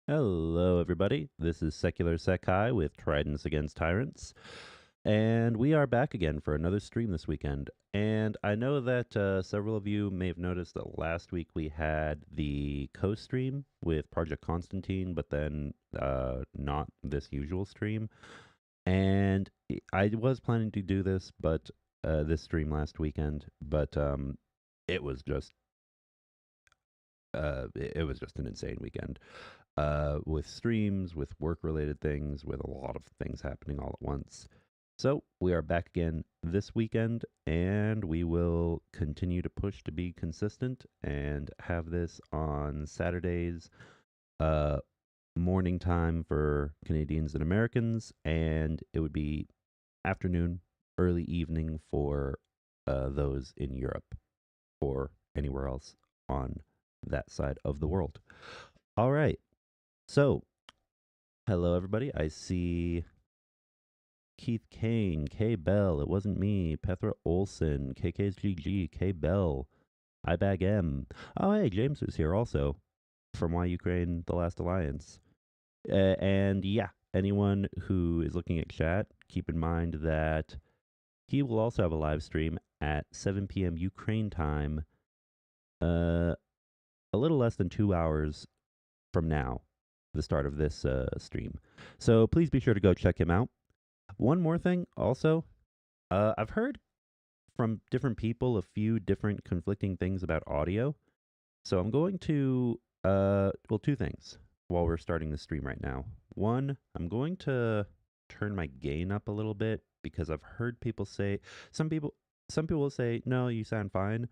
Hello, everybody. This is Secular Sekai with Tridents Against Tyrants. And we are back again for another stream this weekend. And I know that several of you may have noticed that last week we had the co-stream with Project Constantine, but then not this usual stream. And I was planning to do this, but this stream last weekend, but it was just it was just an insane weekend. With streams, with work related things, with a lot of things happening all at once. So we are back again this weekend, and we will continue to push to be consistent and have this on Saturdays, uh, morning time for Canadians and Americans, and it would be afternoon, early evening for those in Europe or anywhere else on that side of the world. All right. So, hello, everybody. I see Keith Kane, K Bell, it wasn't me, Petra Olson, KK's GG, K Bell, IBAG M. Oh, hey, James is here also from Why Ukraine, The Last Alliance. And yeah, anyone who is looking at chat, keep in mind that he will also have a live stream at 7 p.m. Ukraine time, a little less than 2 hours from now, the start of this stream. So please be sure to go check him out. One more thing, also, I've heard from different people a few different conflicting things about audio. So I'm going to, well, two things while we're starting the stream right now. One, I'm going to turn my gain up a little bit because I've heard people say, some people will say, no, you sound fine,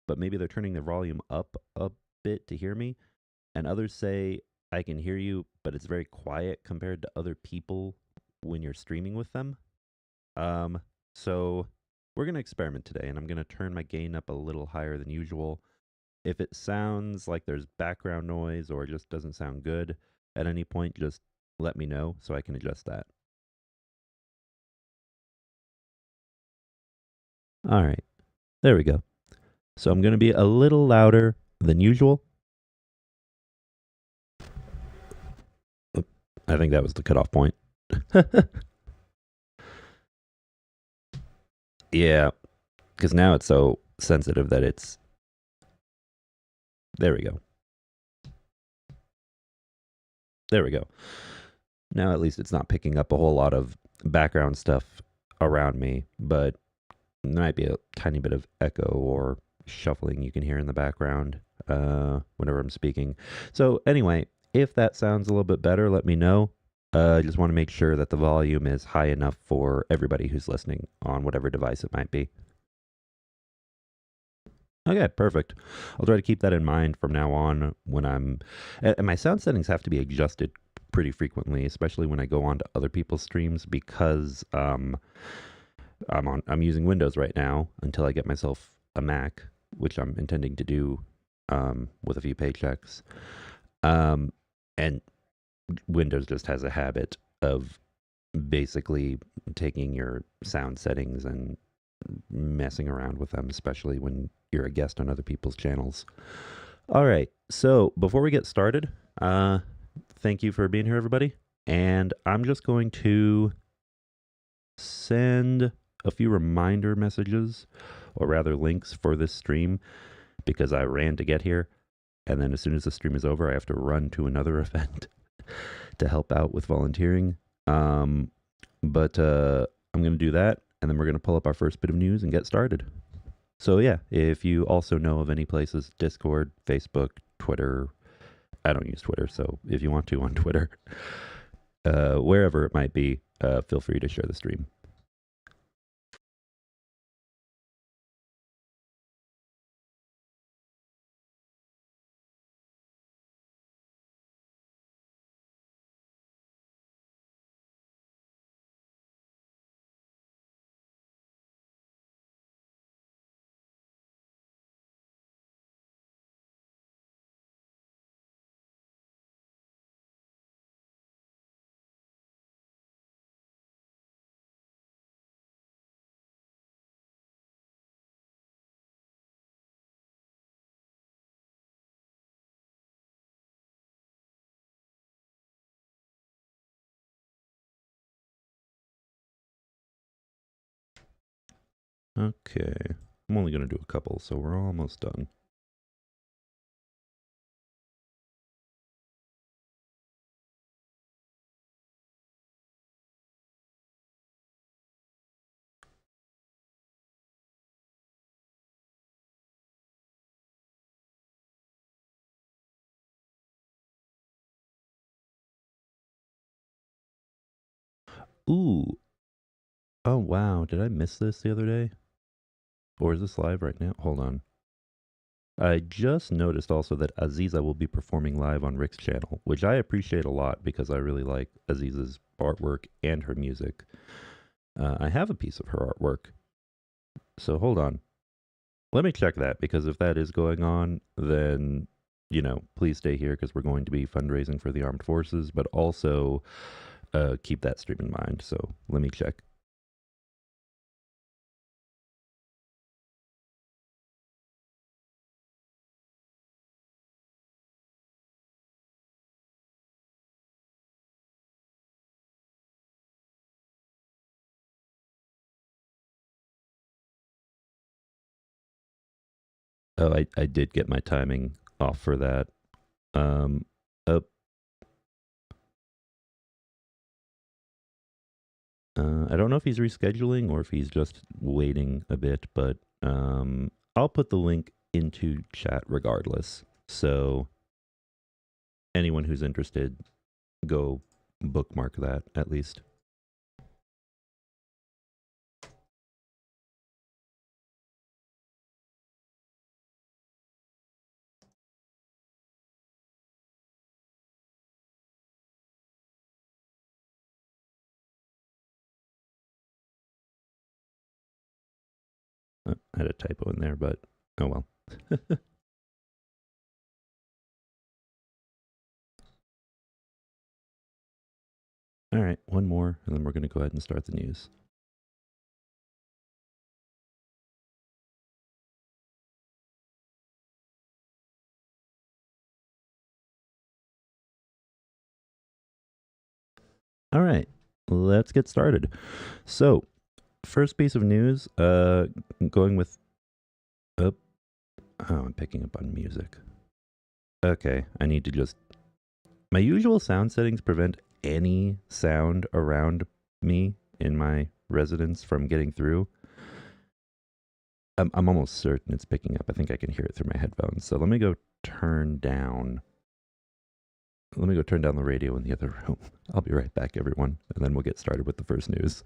but maybe they're turning their volume up a bit to hear me. And others say, I can hear you, but it's very quiet compared to other people when you're streaming with them. So we're going to experiment today, and I'm going to turn my gain up a little higher than usual. If it sounds like there's background noise or just doesn't sound good at any point, just let me know so I can adjust that. All right, there we go. So I'm going to be a little louder than usual. I think that was the cutoff point. Yeah, because now it's so sensitive that it's... There we go. There we go. Now at least it's not picking up a whole lot of background stuff around me, but there might be a tiny bit of echo or shuffling you can hear in the background whenever I'm speaking. So anyway, if that sounds a little bit better, let me know. I just want to make sure that the volume is high enough for everybody who's listening on whatever device it might be. Okay, perfect. I'll try to keep that in mind from now on when I'm... And my sound settings have to be adjusted pretty frequently, especially when I go on to other people's streams because I'm using Windows right now until I get myself a Mac, which I'm intending to do with a few paychecks. And Windows just has a habit of basically taking your sound settings and messing around with them, especially when you're a guest on other people's channels. All right, so before we get started, thank you for being here, everybody. And I'm just going to send a few reminder messages, or rather links for this stream, because I ran to get here. And then as soon as the stream is over, I have to run to another event to help out with volunteering. But I'm going to do that, and then we're going to pull up our first bit of news and get started. So yeah, if you also know of any places, Discord, Facebook, Twitter, I don't use Twitter, so if you want to on Twitter, wherever it might be, feel free to share the stream. Okay. I'm only going to do a couple, so we're almost done. Ooh. Oh, wow. Did I miss this the other day? Or is this live right now? Hold on. I just noticed also that Aziza will be performing live on Rick's channel, which I appreciate a lot because I really like Aziza's artwork and her music. I have a piece of her artwork. So hold on. Let me check that, because if that is going on, then, please stay here because we're going to be fundraising for the armed forces, but also keep that stream in mind. So let me check. Oh, I did get my timing off for that. Um, oh, I don't know if he's rescheduling or if he's just waiting a bit, but I'll put the link into chat regardless. So anyone who's interested, go bookmark that at least. I had a typo in there, but oh well. All right, one more, and then we're going to go ahead and start the news. All right, let's get started. So, first piece of news, going with, oh, I'm picking up on music. Okay, I need to just, my usual sound settings prevent any sound around me in my residence from getting through. I'm almost certain it's picking up. I think I can hear it through my headphones. So let me go turn down. Let me go turn down the radio in the other room. I'll be right back, everyone, and then we'll get started with the first news.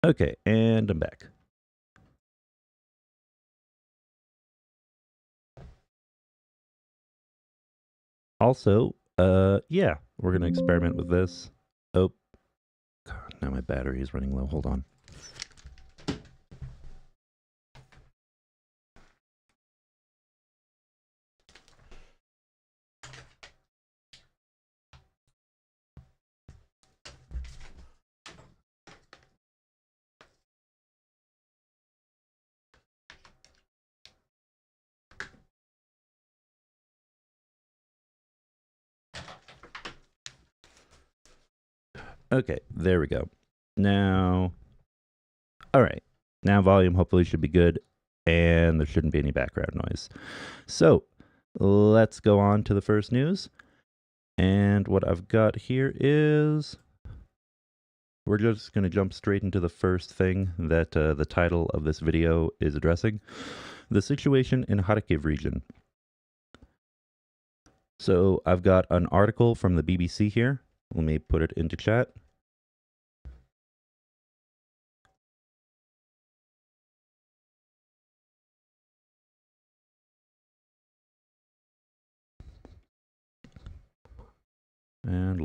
Okay, and I'm back. Also, yeah, we're going to experiment with this. Oh, God, now my battery is running low. Hold on. Okay, there we go. Now, all right. Now volume hopefully should be good, and there shouldn't be any background noise. So, let's go on to the first news. And what I've got here is, we're just going to jump straight into the first thing that the title of this video is addressing: the situation in Kharkiv region. So I've got an article from the BBC here. Let me put it into chat.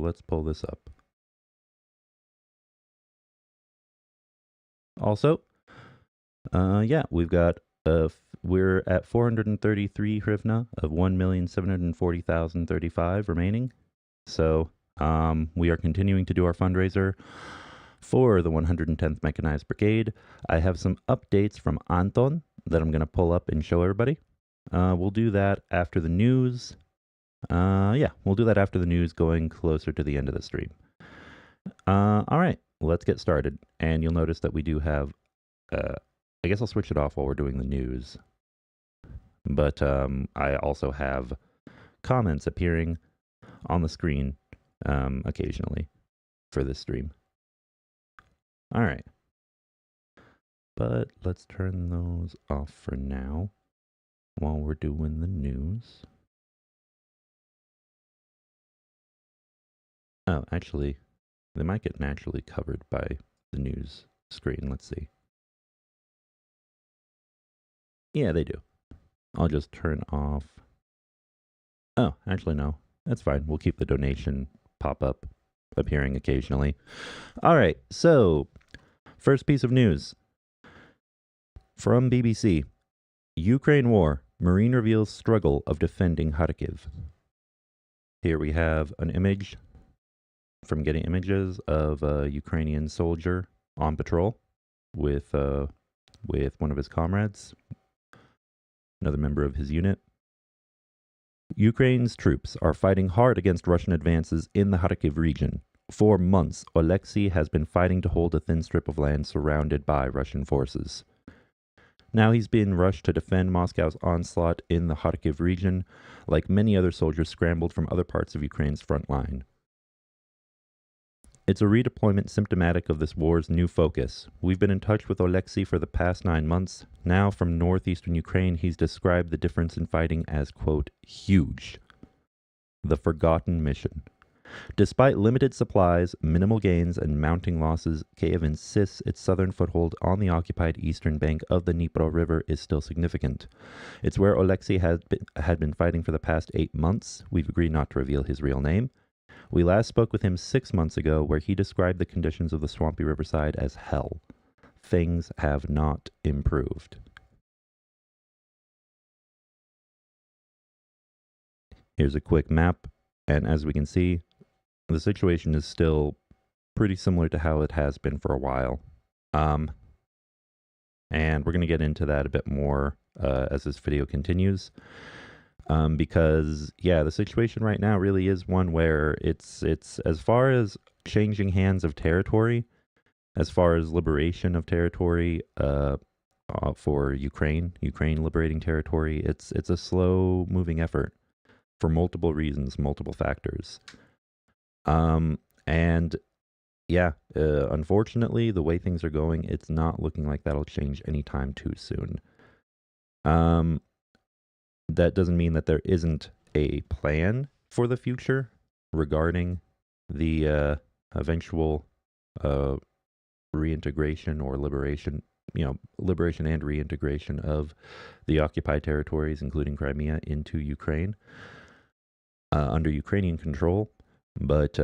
let's pull this up. Also, yeah, we've got we're at 433 hryvnia of 1,740,035 remaining. So we are continuing to do our fundraiser for the 110th Mechanized Brigade. I have some updates from Anton that I'm going to pull up and show everybody. We'll do that after the news. Yeah, we'll do that after the news, going closer to the end of the stream. All right, let's get started. And you'll notice that we do have, I guess I'll switch it off while we're doing the news. But I also have comments appearing on the screen occasionally for this stream. All right. But let's turn those off for now while we're doing the news. Oh, actually, they might get naturally covered by the news screen. Let's see. Yeah, they do. I'll just turn off. Oh, actually, no. That's fine. We'll keep the donation pop-up appearing occasionally. All right, so first piece of news from BBC. Ukraine war. Marine reveals struggle of defending Kharkiv. Here we have an image from Getty Images of a Ukrainian soldier on patrol with one of his comrades, another member of his unit. Ukraine's troops are fighting hard against Russian advances in the Kharkiv region. For months, Alexei has been fighting to hold a thin strip of land surrounded by Russian forces. Now he's been rushed to defend Moscow's onslaught in the Kharkiv region, like many other soldiers scrambled from other parts of Ukraine's front line. It's a redeployment symptomatic of this war's new focus. We've been in touch with Alexei for the past 9 months. Now, from northeastern Ukraine, he's described the difference in fighting as, quote, huge. The forgotten mission. Despite limited supplies, minimal gains, and mounting losses, Kiev insists its southern foothold on the occupied eastern bank of the Dnipro River is still significant. It's where Alexei had been fighting for the past 8 months. We've agreed not to reveal his real name. We last spoke with him 6 months ago, where he described the conditions of the swampy riverside as hell. Things have not improved. Here's a quick map, and as we can see, the situation is still pretty similar to how it has been for a while. And we're going to get into that a bit more as this video continues. Because, yeah, the situation right now really is one where it's as far as changing hands of territory, as far as liberation of territory for Ukraine liberating territory, it's a slow-moving effort for multiple reasons, multiple factors. And, yeah, unfortunately, the way things are going, it's not looking like that'll change anytime too soon. That doesn't mean that there isn't a plan for the future regarding the eventual reintegration or liberation, liberation and reintegration of the occupied territories, including Crimea, into Ukraine, under Ukrainian control. But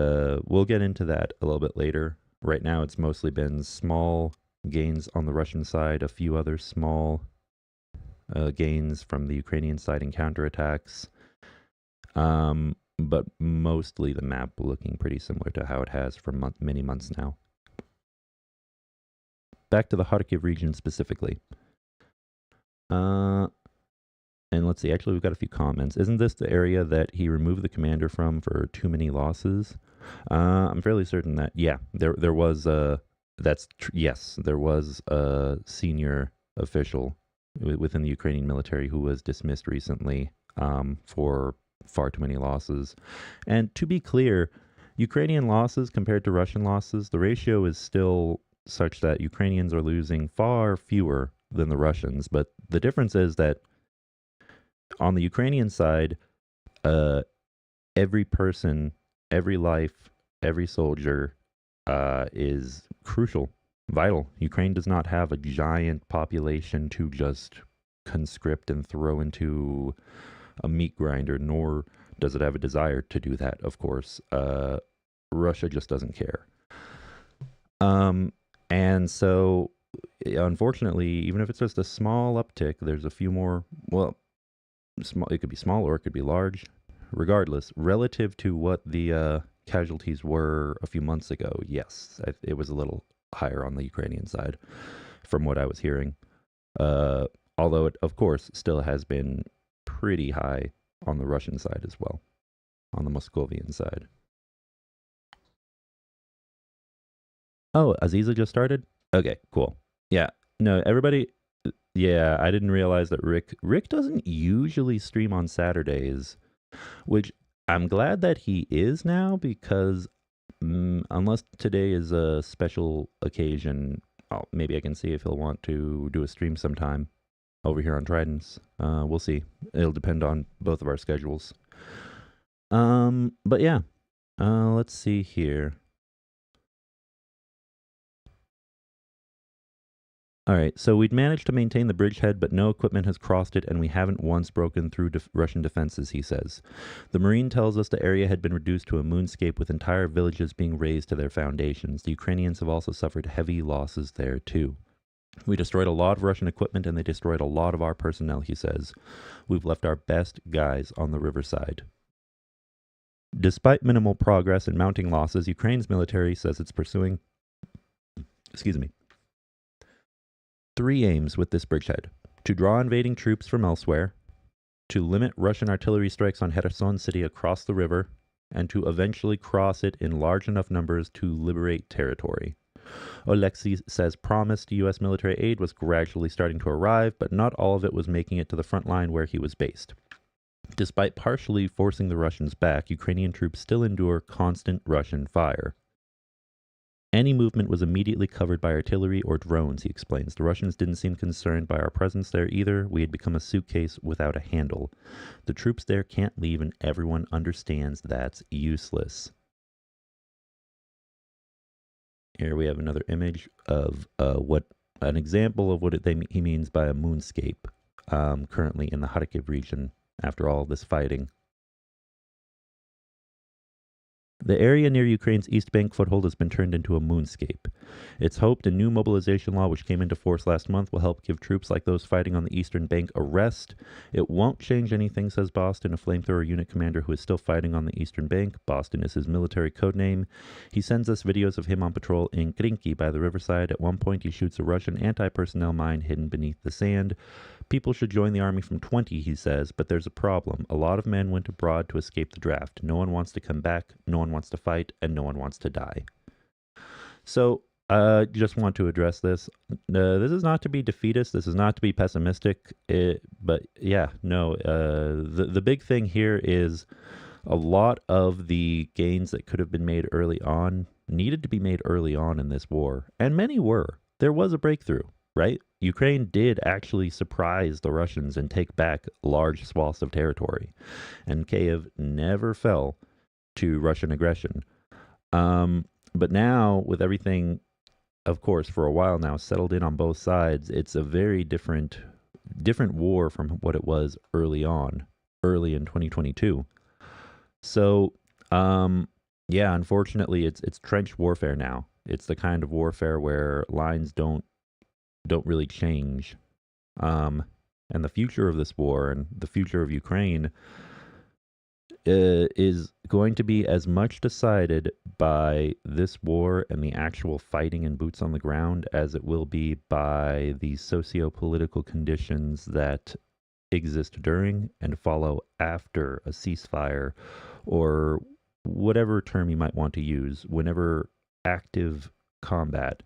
we'll get into that a little bit later. Right now, it's mostly been small gains on the Russian side, a few other small gains from the Ukrainian side in counterattacks, but mostly the map looking pretty similar to how it has for many months now. Back to the Kharkiv region specifically. And let's see, actually we've got a few comments. Isn't this the area that he removed the commander from for too many losses? I'm fairly certain that, yeah, there was yes, there was a senior official within the Ukrainian military who was dismissed recently for far too many losses. And to be clear, Ukrainian losses compared to Russian losses, the ratio is still such that Ukrainians are losing far fewer than the Russians. But the difference is that on the Ukrainian side, every person, every life, every soldier is crucial. Vital. Ukraine does not have a giant population to just conscript and throw into a meat grinder, nor does it have a desire to do that, of course. Russia just doesn't care. And so, unfortunately, even if it's just a small uptick, there's a few more. Well, small. It could be small or it could be large. Regardless, relative to what the casualties were a few months ago, yes, it was a little higher on the Ukrainian side, from what I was hearing. Although it, of course, still has been pretty high on the Russian side as well, on the Moscovian side. Oh, Aziza just started? Okay, cool. Yeah. No, everybody. Yeah, I didn't realize that Rick doesn't usually stream on Saturdays, which I'm glad that he is now because unless today is a special occasion, maybe I can see if he'll want to do a stream sometime over here on Tridents. We'll see. It'll depend on both of our schedules. But yeah, let's see here. All right, so we'd managed to maintain the bridgehead, but no equipment has crossed it, and we haven't once broken through Russian defenses, he says. The Marine tells us the area had been reduced to a moonscape with entire villages being razed to their foundations. The Ukrainians have also suffered heavy losses there, too. We destroyed a lot of Russian equipment, and they destroyed a lot of our personnel, he says. We've left our best guys on the riverside. Despite minimal progress and mounting losses, Ukraine's military says it's pursuing, three aims with this bridgehead: to draw invading troops from elsewhere, to limit Russian artillery strikes on Kherson city across the river, and to eventually cross it in large enough numbers to liberate territory. Oleksiy says promised U.S. military aid was gradually starting to arrive, but not all of it was making it to the front line where he was based. Despite partially forcing the Russians back, Ukrainian troops still endure constant Russian fire. Any movement was immediately covered by artillery or drones, he explains. The Russians didn't seem concerned by our presence there either. We had become a suitcase without a handle. The troops there can't leave, and everyone understands that's useless. Here we have another image of an example of what he means by a moonscape, currently in the Kharkiv region after all this fighting. The area near Ukraine's East Bank foothold has been turned into a moonscape. It's hoped a new mobilization law, which came into force last month, will help give troops like those fighting on the Eastern Bank a rest. It won't change anything, says Boston, a flamethrower unit commander who is still fighting on the Eastern Bank. Boston is his military code name. He sends us videos of him on patrol in Krinky by the riverside. At one point, he shoots a Russian anti-personnel mine hidden beneath the sand. People should join the army from 20, he says, but there's a problem. A lot of men went abroad to escape the draft. No one wants to come back, no one wants to fight, and no one wants to die. So, just want to address this. This is not to be defeatist. This is not to be pessimistic. But yeah, no. The big thing here is a lot of the gains that could have been made early on needed to be made early on in this war, and many were. There was a breakthrough, right? Ukraine did actually surprise the Russians and take back large swaths of territory, and Kiev never fell to Russian aggression. But now, with everything, of course, for a while now settled in on both sides, it's a very different war from what it was early in 2022. So, yeah, unfortunately, it's trench warfare now. It's the kind of warfare where lines don't really change. And the future of this war and the future of Ukraine is going to be as much decided by this war and the actual fighting and boots on the ground as it will be by the socio-political conditions that exist during and follow after a ceasefire, or whatever term you might want to use, whenever active combat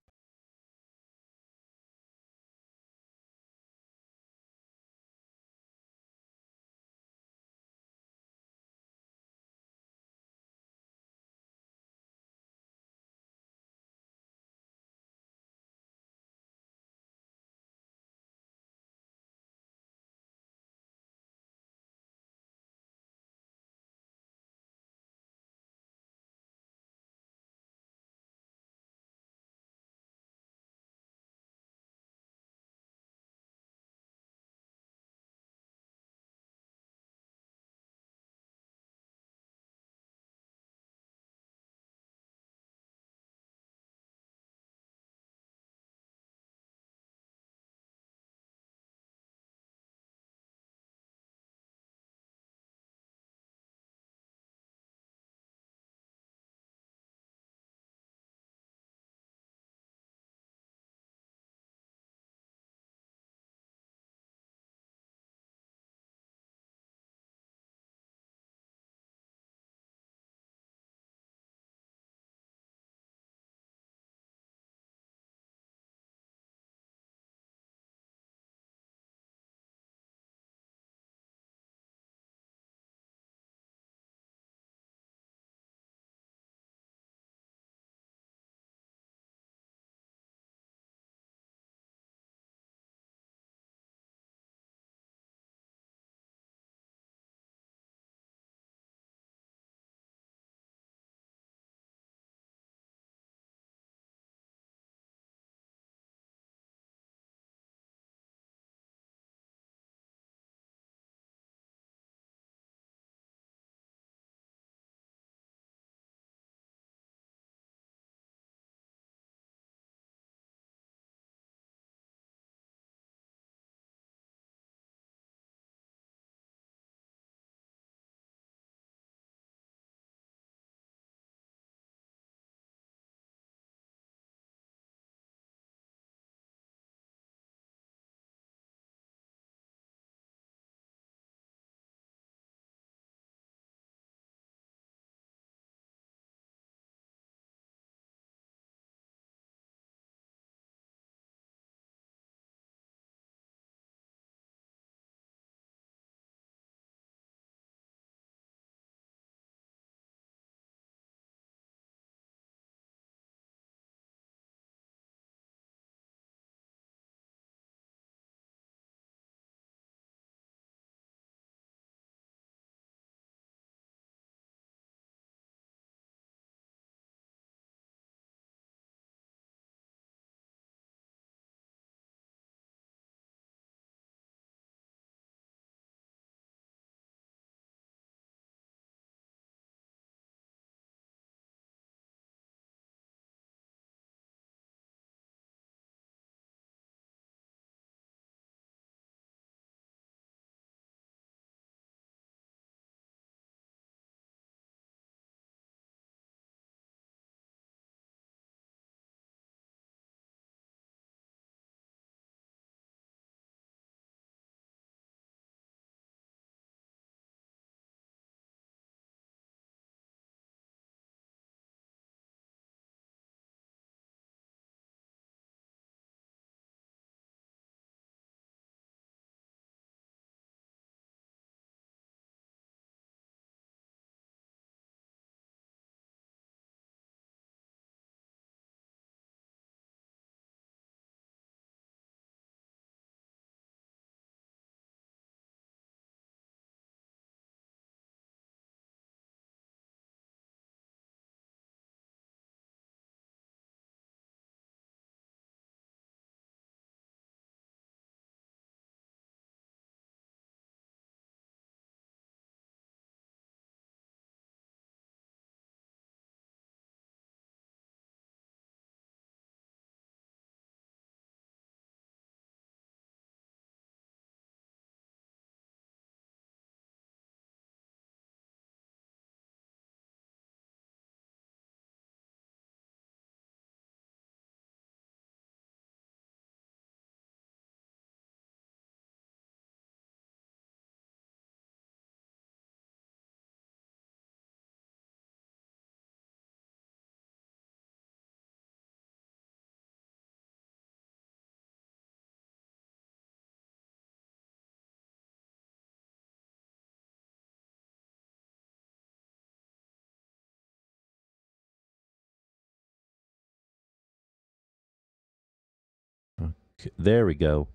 There we go.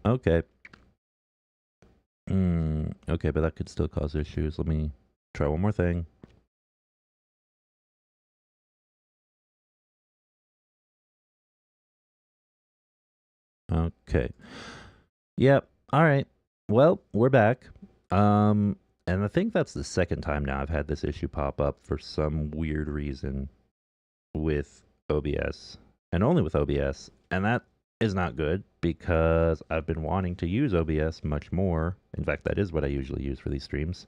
Okay. Okay, but that could still cause issues. Let me try one more thing. Okay. Yep. All right. Well, we're back. And I think that's the second time now I've had this issue pop up for some weird reason with OBS, and only with OBS. And that is not good because I've been wanting to use OBS much more. In fact, that is what I usually use for these streams.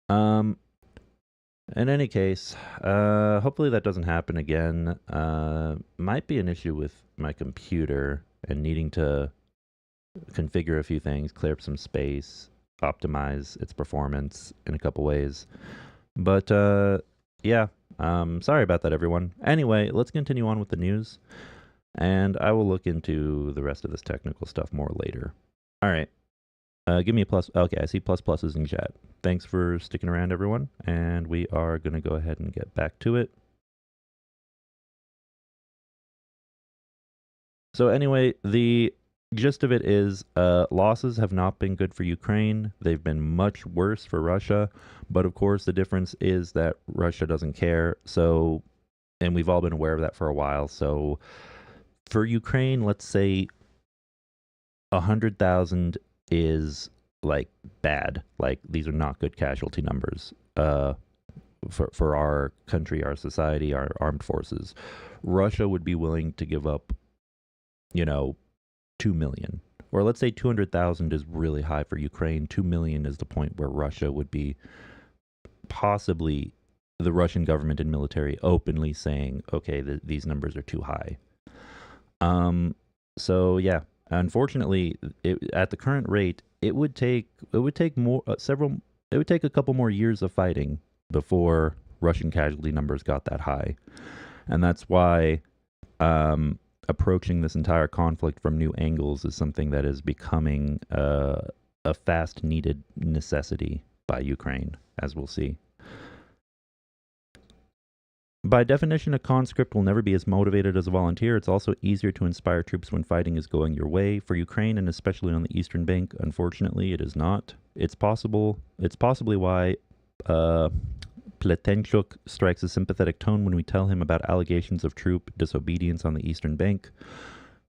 In any case, hopefully that doesn't happen again. Might be an issue with my computer and needing to configure a few things, clear up some space, optimize its performance in a couple ways. But yeah, sorry about that, everyone. Anyway, let's continue on with the news, and I will look into the rest of this technical stuff more later. All right. Give me a plus. Okay, I see pluses in chat. Thanks for sticking around, everyone. And we are going to go ahead and get back to it. So anyway, the gist of it is losses have not been good for Ukraine. They've been much worse for Russia. But of course, the difference is that Russia doesn't care. So, and we've all been aware of that for a while. So for Ukraine, let's say 100,000 is like bad. Like these are not good casualty numbers for our country, our society, our armed forces. Russia would be willing to give up, 2 million. Or let's say 200,000 is really high for Ukraine. 2 million is the point where Russia would be possibly the Russian government and military openly saying, okay, these numbers are too high. So yeah, unfortunately, at the current rate, it would take a couple more years of fighting before Russian casualty numbers got that high. And that's why approaching this entire conflict from new angles is something that is becoming a fast needed necessity by Ukraine, as we'll see. By definition, a conscript will never be as motivated as a volunteer. It's also easier to inspire troops when fighting is going your way. For Ukraine, and especially on the eastern bank, unfortunately, it is not. It's possibly why Pletenchuk strikes a sympathetic tone when we tell him about allegations of troop disobedience on the eastern bank.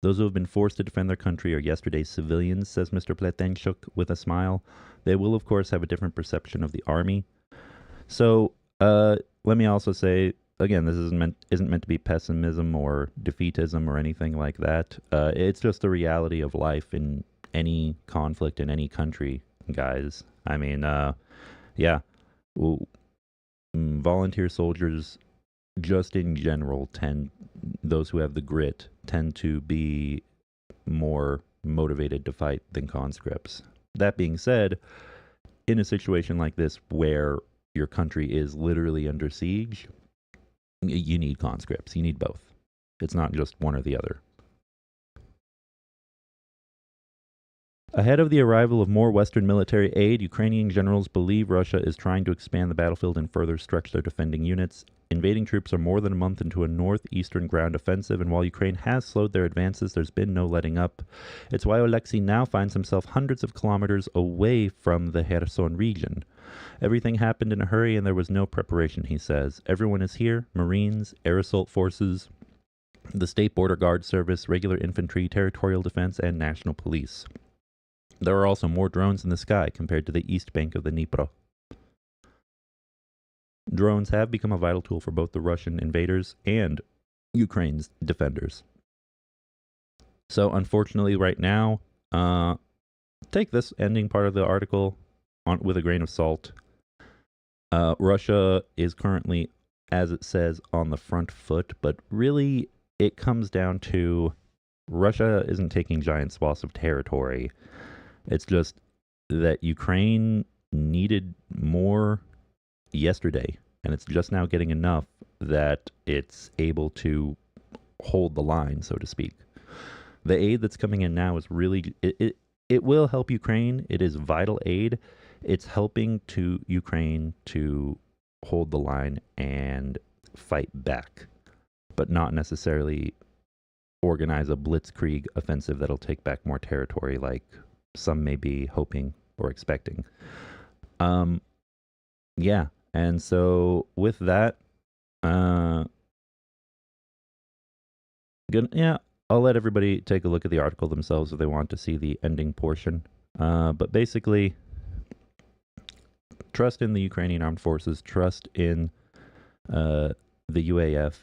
Those who have been forced to defend their country are yesterday's civilians, says Mr. Pletenchuk with a smile. They will, of course, have a different perception of the army. So, let me also say, again, this isn't meant to be pessimism or defeatism or anything like that. It's just the reality of life in any conflict in any country, guys. I mean, yeah, volunteer soldiers, just in general, those who have the grit tend to be more motivated to fight than conscripts. That being said, in a situation like this where your country is literally under siege, you need conscripts. You need both. It's not just one or the other. Ahead of the arrival of more Western military aid, Ukrainian generals believe Russia is trying to expand the battlefield and further stretch their defending units. Invading troops are more than a month into a northeastern ground offensive, and while Ukraine has slowed their advances, there's been no letting up. It's why Alexei now finds himself hundreds of kilometers away from the Kherson region. Everything happened in a hurry and there was no preparation, he says. Everyone is here: Marines, air assault forces, the State Border Guard Service, regular infantry, territorial defense, and national police. There are also more drones in the sky compared to the east bank of the Dnipro. Drones have become a vital tool for both the Russian invaders and Ukraine's defenders. So unfortunately right now, take this ending part of the article with a grain of salt. Russia is currently, as it says, on the front foot, but really it comes down to Russia isn't taking giant swaths of territory. It's just that Ukraine needed more yesterday, and it's just now getting enough that it's able to hold the line, so to speak. The aid that's coming in now is really, it will help Ukraine. It is vital aid. It's helping Ukraine to hold the line and fight back, but not necessarily organize a blitzkrieg offensive that'll take back more territory like some may be hoping or expecting. Yeah, and so with that, I'll let everybody take a look at the article themselves if they want to see the ending portion. But basically, trust in the Ukrainian armed forces, trust in the UAF.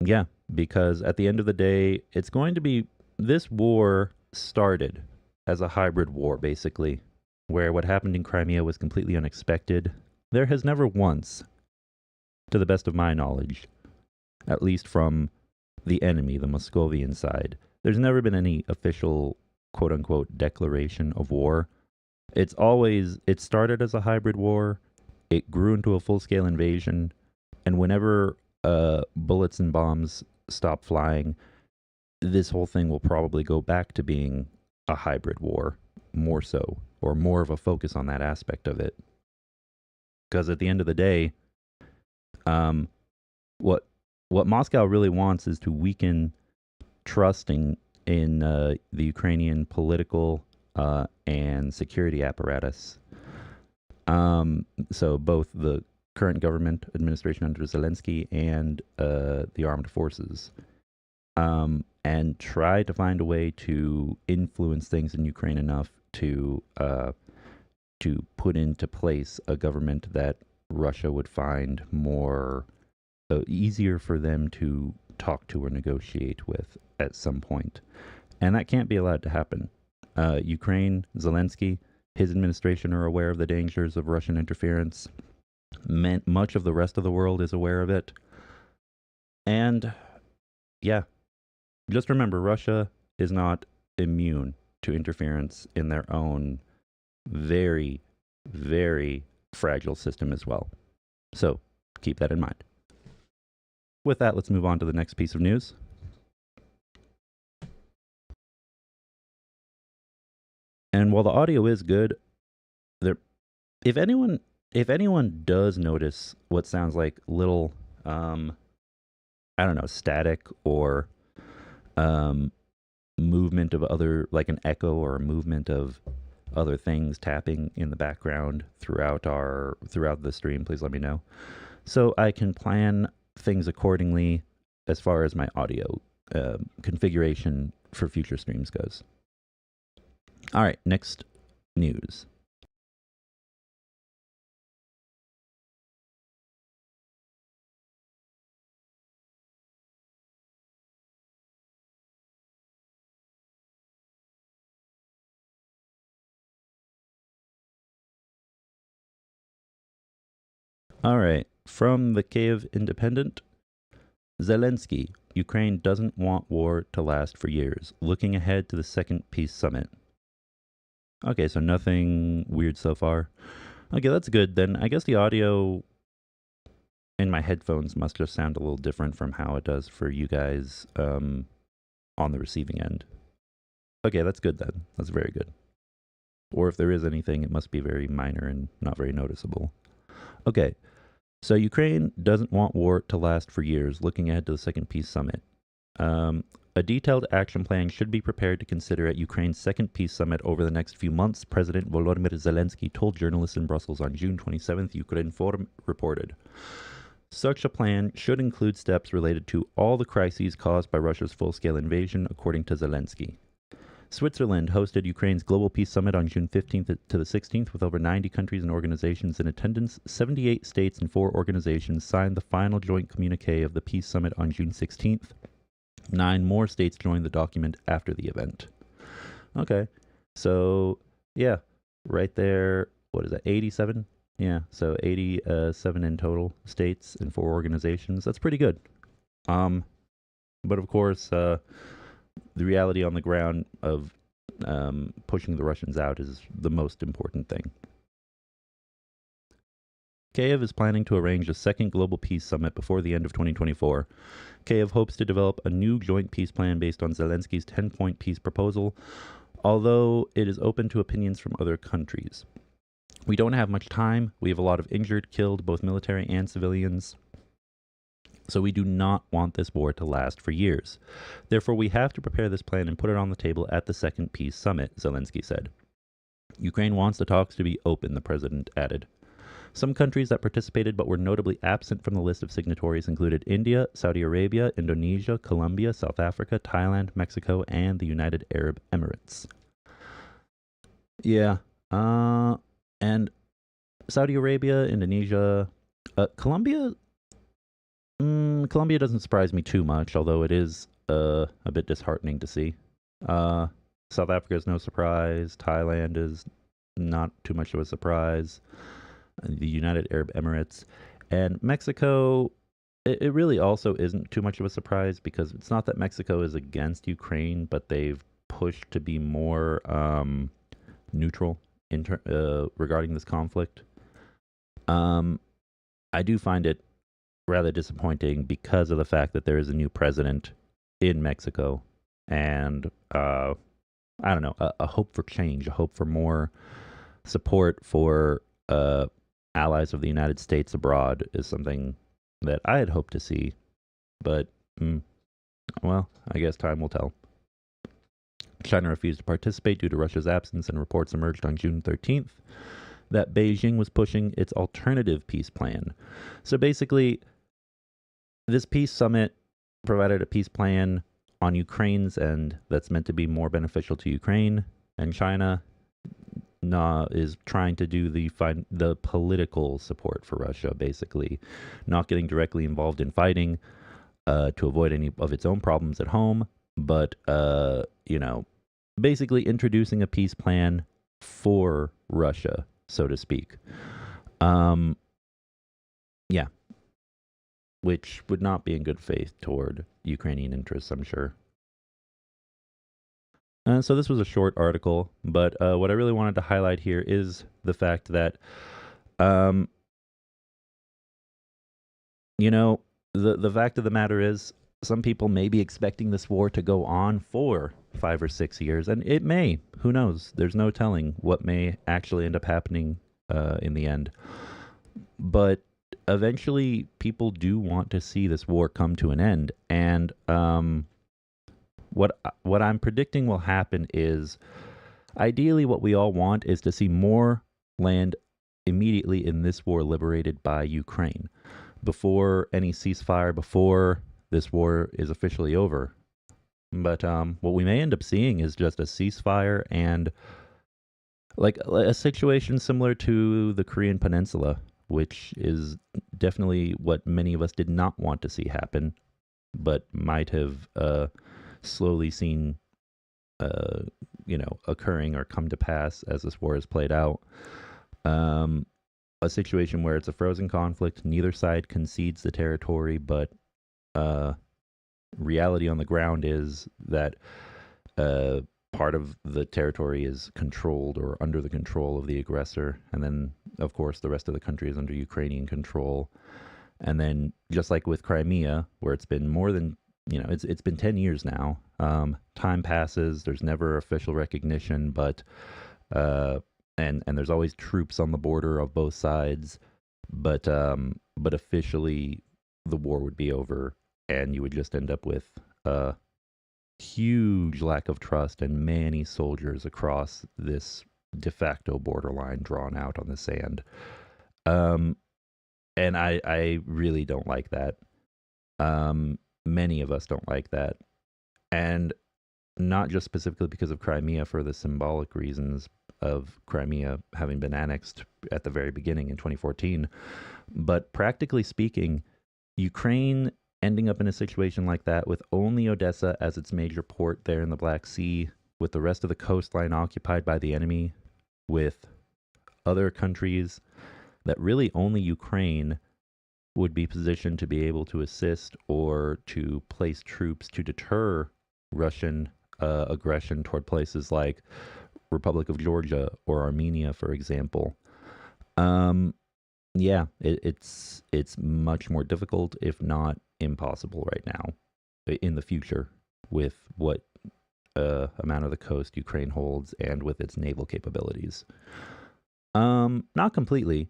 Yeah, because at the end of the day, it's going to be, this war started as a hybrid war, basically, where what happened in Crimea was completely unexpected. There has never once, to the best of my knowledge, at least from the enemy, the Moscovian side, there's never been any official quote-unquote declaration of war. It started as a hybrid war, it grew into a full-scale invasion, and whenever bullets and bombs stop flying, this whole thing will probably go back to being a hybrid war, more so, or more of a focus on that aspect of it. Because at the end of the day, what Moscow really wants is to weaken trusting in the Ukrainian political and security apparatus. So both the current government administration under Zelensky and the armed forces, and try to find a way to influence things in Ukraine enough to put into place a government that Russia would find more easier for them to talk to or negotiate with at some point. And that can't be allowed to happen. Ukraine, Zelensky, his administration are aware of the dangers of Russian interference. Much of the rest of the world is aware of it. And yeah, just remember, Russia is not immune to interference in their own very, very fragile system as well. So keep that in mind. With that, let's move on to the next piece of news. And while the audio is good, if anyone does notice what sounds like little, static or movement of other, like an echo or a movement of other things tapping in the background throughout the stream, please let me know, so I can plan things accordingly as far as my audio configuration for future streams goes. All right, next news. All right, from the Kyiv Independent, Zelensky, Ukraine doesn't want war to last for years, looking ahead to the second peace summit. Okay, so nothing weird so far. Okay, that's good then. I guess the audio in my headphones must just sound a little different from how it does for you guys on the receiving end. Okay, that's good then. That's very good. Or if there is anything, it must be very minor and not very noticeable. Okay, so Ukraine doesn't want war to last for years, looking ahead to the second peace summit. A detailed action plan should be prepared to consider at Ukraine's second peace summit over the next few months, President Volodymyr Zelensky told journalists in Brussels on June 27th, Ukrinform reported. Such a plan should include steps related to all the crises caused by Russia's full-scale invasion, according to Zelensky. Switzerland hosted Ukraine's Global Peace Summit on June 15th to the 16th with over 90 countries and organizations in attendance. 78 states and 4 organizations signed the final joint communique of the Peace Summit on June 16th. 9 more states joined the document after the event. Okay, so yeah, right there, what is that, 87? Yeah, so 87 in total states and 4 organizations. That's pretty good. But of course, the reality on the ground of pushing the Russians out is the most important thing. Kyiv is planning to arrange a second global peace summit before the end of 2024. Kyiv hopes to develop a new joint peace plan based on Zelensky's 10-point peace proposal, although it is open to opinions from other countries. We don't have much time. We have a lot of injured, killed, both military and civilians. So we do not want this war to last for years. Therefore, we have to prepare this plan and put it on the table at the Second Peace Summit, Zelensky said. Ukraine wants the talks to be open, the president added. Some countries that participated but were notably absent from the list of signatories included India, Saudi Arabia, Indonesia, Colombia, South Africa, Thailand, Mexico, and the United Arab Emirates. Yeah, and Saudi Arabia, Indonesia, Colombia. Colombia doesn't surprise me too much, although it is a bit disheartening to see. South Africa is no surprise. Thailand is not too much of a surprise. The United Arab Emirates and Mexico, it really also isn't too much of a surprise because it's not that Mexico is against Ukraine, but they've pushed to be more neutral regarding this conflict. I do find it rather disappointing because of the fact that there is a new president in Mexico and I don't know, a hope for change, a hope for more support for allies of the United States abroad is something that I had hoped to see, but, well, I guess time will tell. China refused to participate due to Russia's absence, and reports emerged on June 13th that Beijing was pushing its alternative peace plan. So basically, this peace summit provided a peace plan on Ukraine's end that's meant to be more beneficial to Ukraine, and China is trying to do the political support for Russia, basically, not getting directly involved in fighting to avoid any of its own problems at home, but basically introducing a peace plan for Russia, so to speak. Yeah, which would not be in good faith toward Ukrainian interests, I'm sure. So this was a short article, but what I really wanted to highlight here is the fact that, the fact of the matter is some people may be expecting this war to go on for 5 or 6 years, and it may. Who knows? There's no telling what may actually end up happening in the end. But eventually, people do want to see this war come to an end, and what I'm predicting will happen is, ideally what we all want is to see more land immediately in this war liberated by Ukraine before any ceasefire, before this war is officially over. But what we may end up seeing is just a ceasefire and like a situation similar to the Korean Peninsula, which is definitely what many of us did not want to see happen, but might have slowly seen, occurring or come to pass as this war has played out. A situation where it's a frozen conflict, neither side concedes the territory, but reality on the ground is that part of the territory is controlled or under the control of the aggressor, and then, of course, the rest of the country is under Ukrainian control. And then, just like with Crimea, where it's been more than it's been 10 years now. Time passes. There's never official recognition, but and there's always troops on the border of both sides. But officially, the war would be over, and you would just end up with a huge lack of trust and many soldiers across this de facto borderline drawn out on the sand. And I really don't like that. Many of us don't like that. And not just specifically because of Crimea, for the symbolic reasons of Crimea having been annexed at the very beginning in 2014, but practically speaking, Ukraine ending up in a situation like that with only Odessa as its major port there in the Black Sea, with the rest of the coastline occupied by the enemy, with other countries that really only Ukraine would be positioned to be able to assist or to place troops to deter Russian aggression toward places like Republic of Georgia or Armenia, for example. It's much more difficult, if not impossible, right now in the future with what amount of the coast Ukraine holds and with its naval capabilities. Not completely,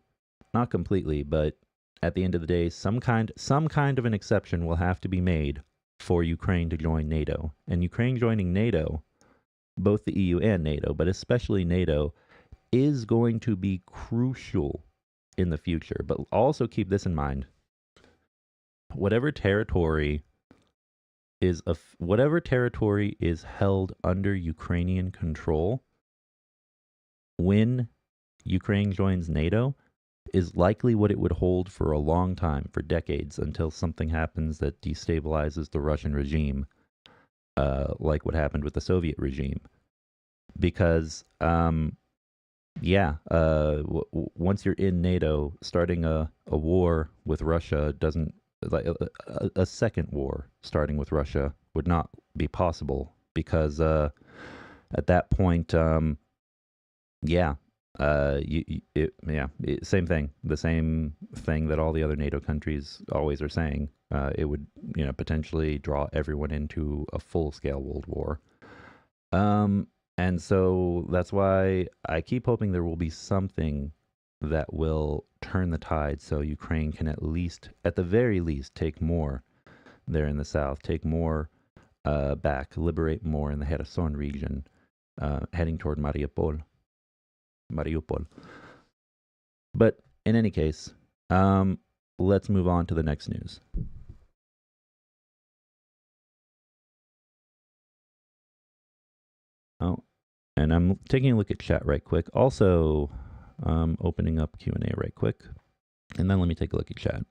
but at the end of the day, some kind of an exception will have to be made for Ukraine to join NATO. And Ukraine joining NATO, both the EU and NATO, but especially NATO, is going to be crucial in the future. But also keep this in mind. Whatever territory is held under Ukrainian control when Ukraine joins NATO is likely what it would hold for a long time, for decades, until something happens that destabilizes the Russian regime, like what happened with the Soviet regime. Because, once you're in NATO, starting a war with Russia doesn't, like a second war starting with Russia would not be possible, because at that point, same thing. The same thing that all the other NATO countries always are saying. It would, potentially draw everyone into a full-scale world war. And so that's why I keep hoping there will be something that will turn the tide, so Ukraine can at the very least, take more there in the south, take more back, liberate more in the Kherson region, heading toward Mariupol. But in any case, let's move on to the next news. Oh, and I'm taking a look at chat right quick. Also, opening up Q&A right quick. And then let me take a look at chat.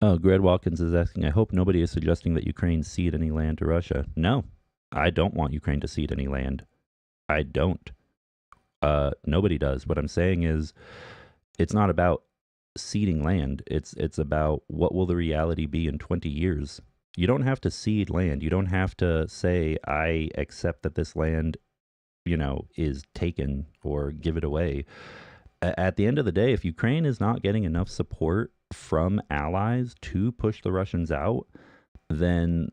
Oh, Greg Watkins is asking, I hope nobody is suggesting that Ukraine cede any land to Russia. No, I don't want Ukraine to cede any land. I don't. Nobody does. What I'm saying is, it's not about ceding land. It's about what will the reality be in 20 years. You don't have to cede land. You don't have to say, I accept that this land, is taken, or give it away. At the end of the day, if Ukraine is not getting enough support from allies to push the Russians out, then,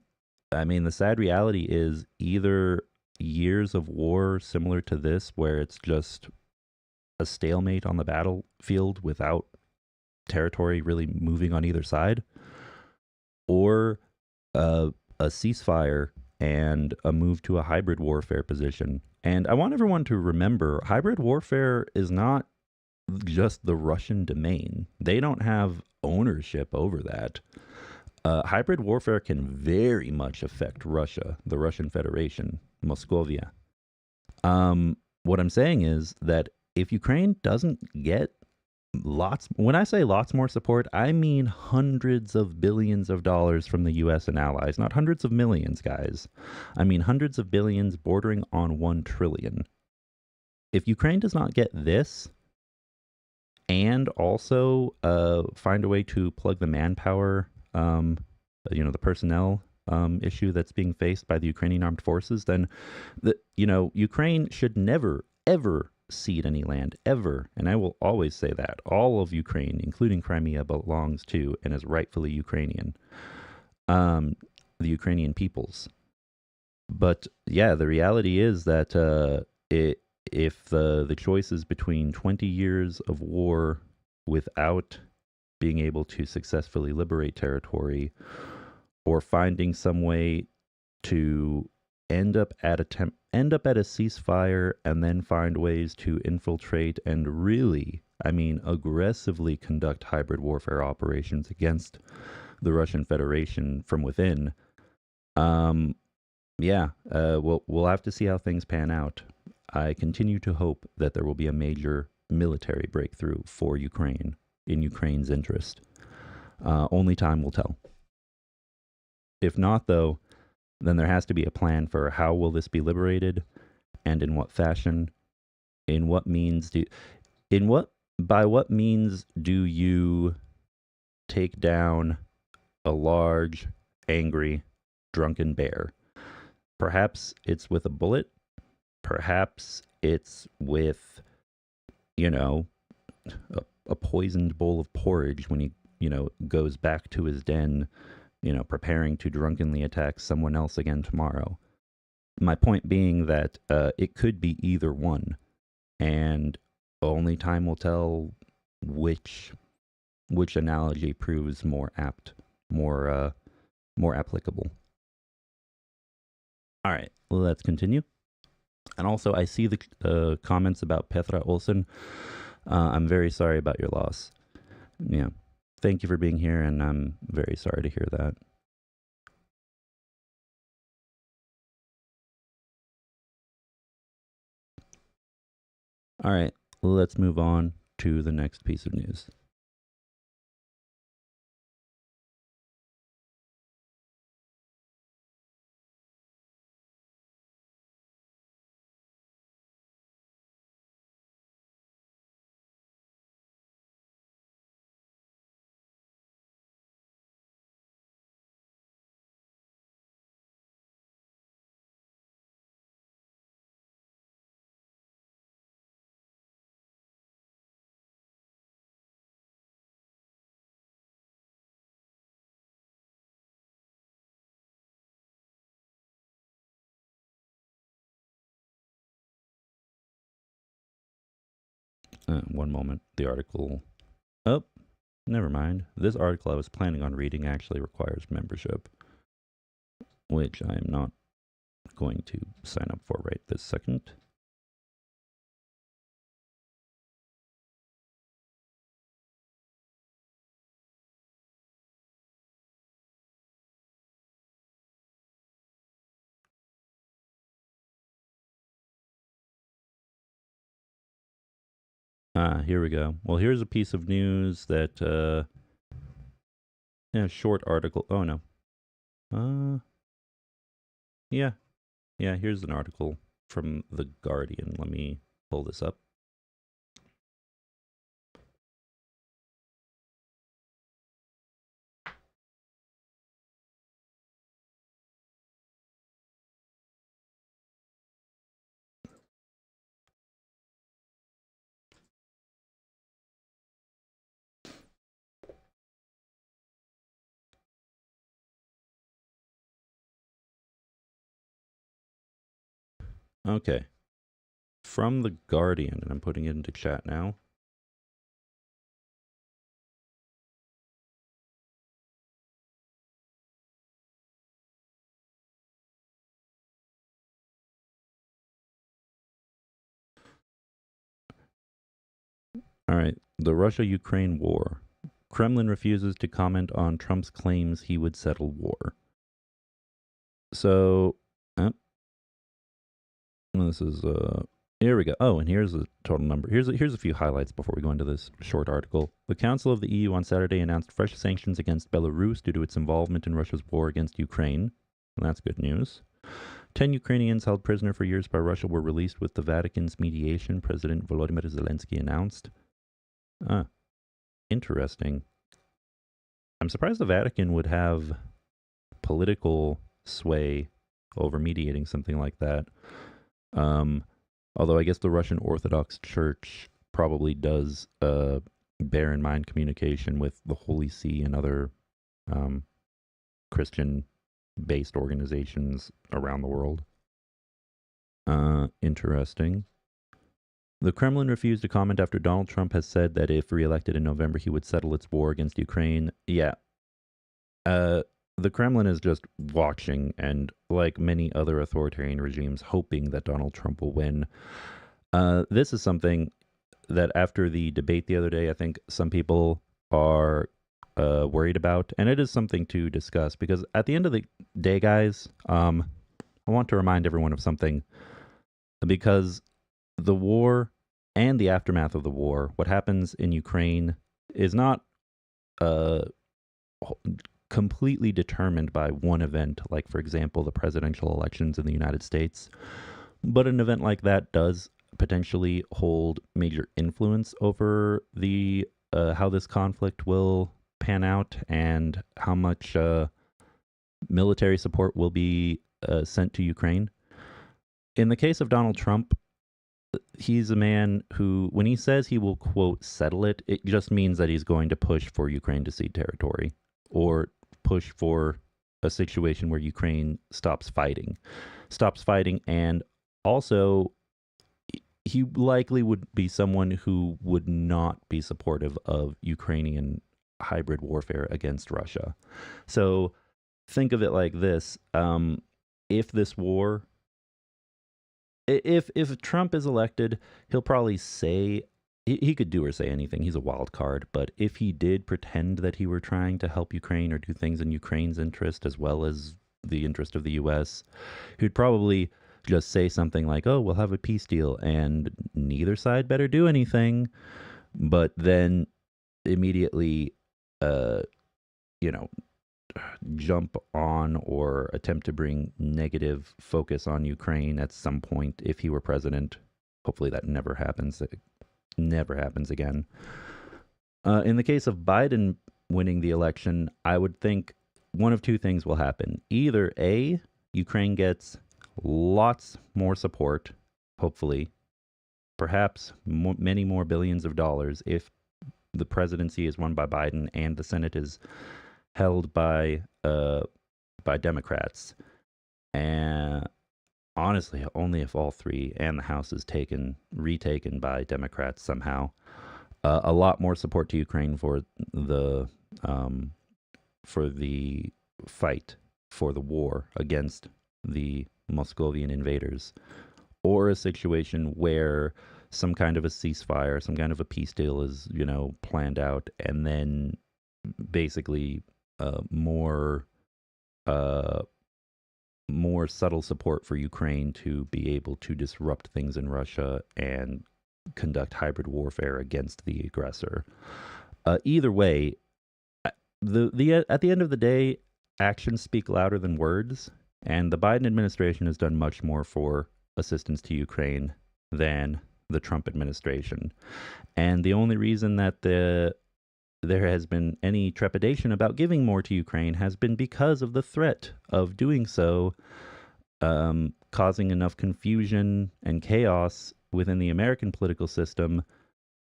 the sad reality is either years of war similar to this, where it's just a stalemate on the battlefield without territory really moving on either side, or a ceasefire and a move to a hybrid warfare position. And I want everyone to remember, hybrid warfare is not just the Russian domain. They don't have ownership over that. Hybrid warfare can very much affect Russia, the Russian Federation, Moscovia. What I'm saying is that if Ukraine doesn't get when I say lots more support, I mean hundreds of billions of dollars from the US and allies, not hundreds of millions, guys. I mean hundreds of billions bordering on 1 trillion. If Ukraine does not get this, and also find a way to plug the manpower, the personnel issue that's being faced by the Ukrainian armed forces, then Ukraine should never, ever cede any land, ever. And I will always say that. All of Ukraine, including Crimea, belongs to and is rightfully Ukrainian. The Ukrainian peoples. But yeah, the reality is that if the choice is between 20 years of war without being able to successfully liberate territory, or finding some way to end up at a ceasefire and then find ways to infiltrate and really, aggressively conduct hybrid warfare operations against the Russian Federation from within, we'll have to see how things pan out. I continue to hope that there will be a major military breakthrough for Ukraine, in Ukraine's interest. Only time will tell. If not, though, then there has to be a plan for how will this be liberated and in what fashion, in what means by what means do you take down a large, angry, drunken bear? Perhaps it's with a bullet. Perhaps it's with, you know, a poisoned bowl of porridge when he, goes back to his den, preparing to drunkenly attack someone else again tomorrow. My point being that it could be either one, and only time will tell which analogy proves more apt, more applicable. All right, let's continue. And also, I see the comments about Petra Olsen. I'm very sorry about your loss. Yeah, thank you for being here, and I'm very sorry to hear that. All right, let's move on to the next piece of news. One moment. The article. Oh, never mind. This article I was planning on reading actually requires membership, which I am not going to sign up for right this second. Here we go. Well, here's a piece of news that, short article. Oh, no. Yeah. Here's an article from The Guardian. Let me pull this up. Okay. From The Guardian, and I'm putting it into chat now. All right. The Russia-Ukraine war. Kremlin refuses to comment on Trump's claims he would settle war. So, this is here we go. Oh, and here's the total number. Here's a few highlights before we go into this short article. The Council of the EU on Saturday announced fresh sanctions against Belarus due to its involvement in Russia's war against Ukraine. And that's good news. 10 Ukrainians held prisoner for years by Russia were released with the Vatican's mediation, President Volodymyr Zelensky announced. Interesting. I'm surprised the Vatican would have political sway over mediating something like that. Although I guess the Russian Orthodox Church probably does bear in mind communication with the Holy See and other Christian-based organizations around the world. Interesting. The Kremlin refused to comment after Donald Trump has said that if reelected in November, he would settle its war against Ukraine. Yeah. The Kremlin is just watching and, like many other authoritarian regimes, hoping that Donald Trump will win. This is something that after the debate the other day, I think some people are worried about, and it is something to discuss because at the end of the day, guys, I want to remind everyone of something because the war and the aftermath of the war, what happens in Ukraine is not completely determined by one event, like, for example, the presidential elections in the United States. But an event like that does potentially hold major influence over the how this conflict will pan out and how much military support will be sent to Ukraine. In the case of Donald Trump, he's a man who, when he says he will, quote, settle it, it just means that he's going to push for Ukraine to cede territory or push for a situation where Ukraine stops fighting, and also he likely would be someone who would not be supportive of Ukrainian hybrid warfare against Russia. So think of it like this. If this war, if Trump is elected, he'll probably say, he could do or say anything. He's a wild card. But if he did pretend that he were trying to help Ukraine or do things in Ukraine's interest as well as the interest of the U.S., he'd probably just say something like, oh, we'll have a peace deal and neither side better do anything. But then immediately, jump on or attempt to bring negative focus on Ukraine at some point if he were president. Hopefully that never happens. It never happens again. In the case of Biden winning the election, I would think one of two things will happen. Either A, Ukraine gets lots more support, hopefully, perhaps many more billions of dollars if the presidency is won by Biden and the Senate is held by Democrats. And honestly, only if all three and the House is retaken by Democrats somehow. A lot more support to Ukraine for the fight for the war against the Moscovian invaders, or a situation where some kind of a ceasefire, some kind of a peace deal is, planned out, and then basically more subtle support for Ukraine to be able to disrupt things in Russia and conduct hybrid warfare against the aggressor. Either way, at the end of the day, actions speak louder than words, and the Biden administration has done much more for assistance to Ukraine than the Trump administration. And the only reason that there has been any trepidation about giving more to Ukraine has been because of the threat of doing so, causing enough confusion and chaos within the American political system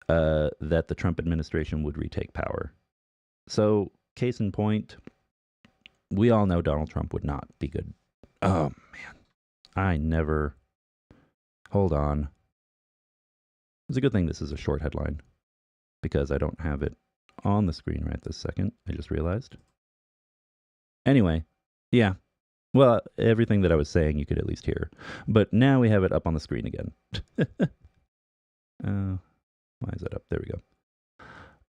that the Trump administration would retake power. So, case in point, we all know Donald Trump would not be good. Oh, man. Hold on. It's a good thing this is a short headline, because I don't have it on the screen right this second. I just realized. Anyway, yeah. Well, everything that I was saying you could at least hear. But now we have it up on the screen again. Why is that up? There we go.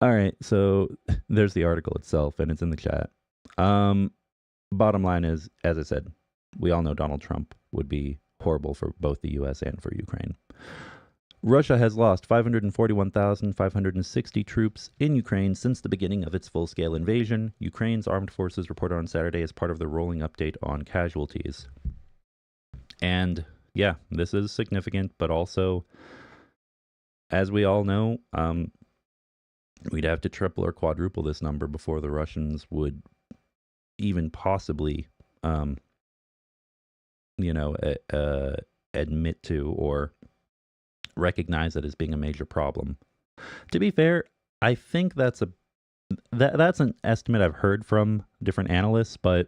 All right, so there's the article itself, and it's in the chat. Bottom line is, as I said, we all know Donald Trump would be horrible for both the U.S. and for Ukraine. Russia has lost 541,560 troops in Ukraine since the beginning of its full-scale invasion, Ukraine's armed forces reported on Saturday as part of the rolling update on casualties. And yeah, this is significant, but also, as we all know, we'd have to triple or quadruple this number before the Russians would even possibly, admit to or recognize it as being a major problem. To be fair, I think that's an estimate I've heard from different analysts, but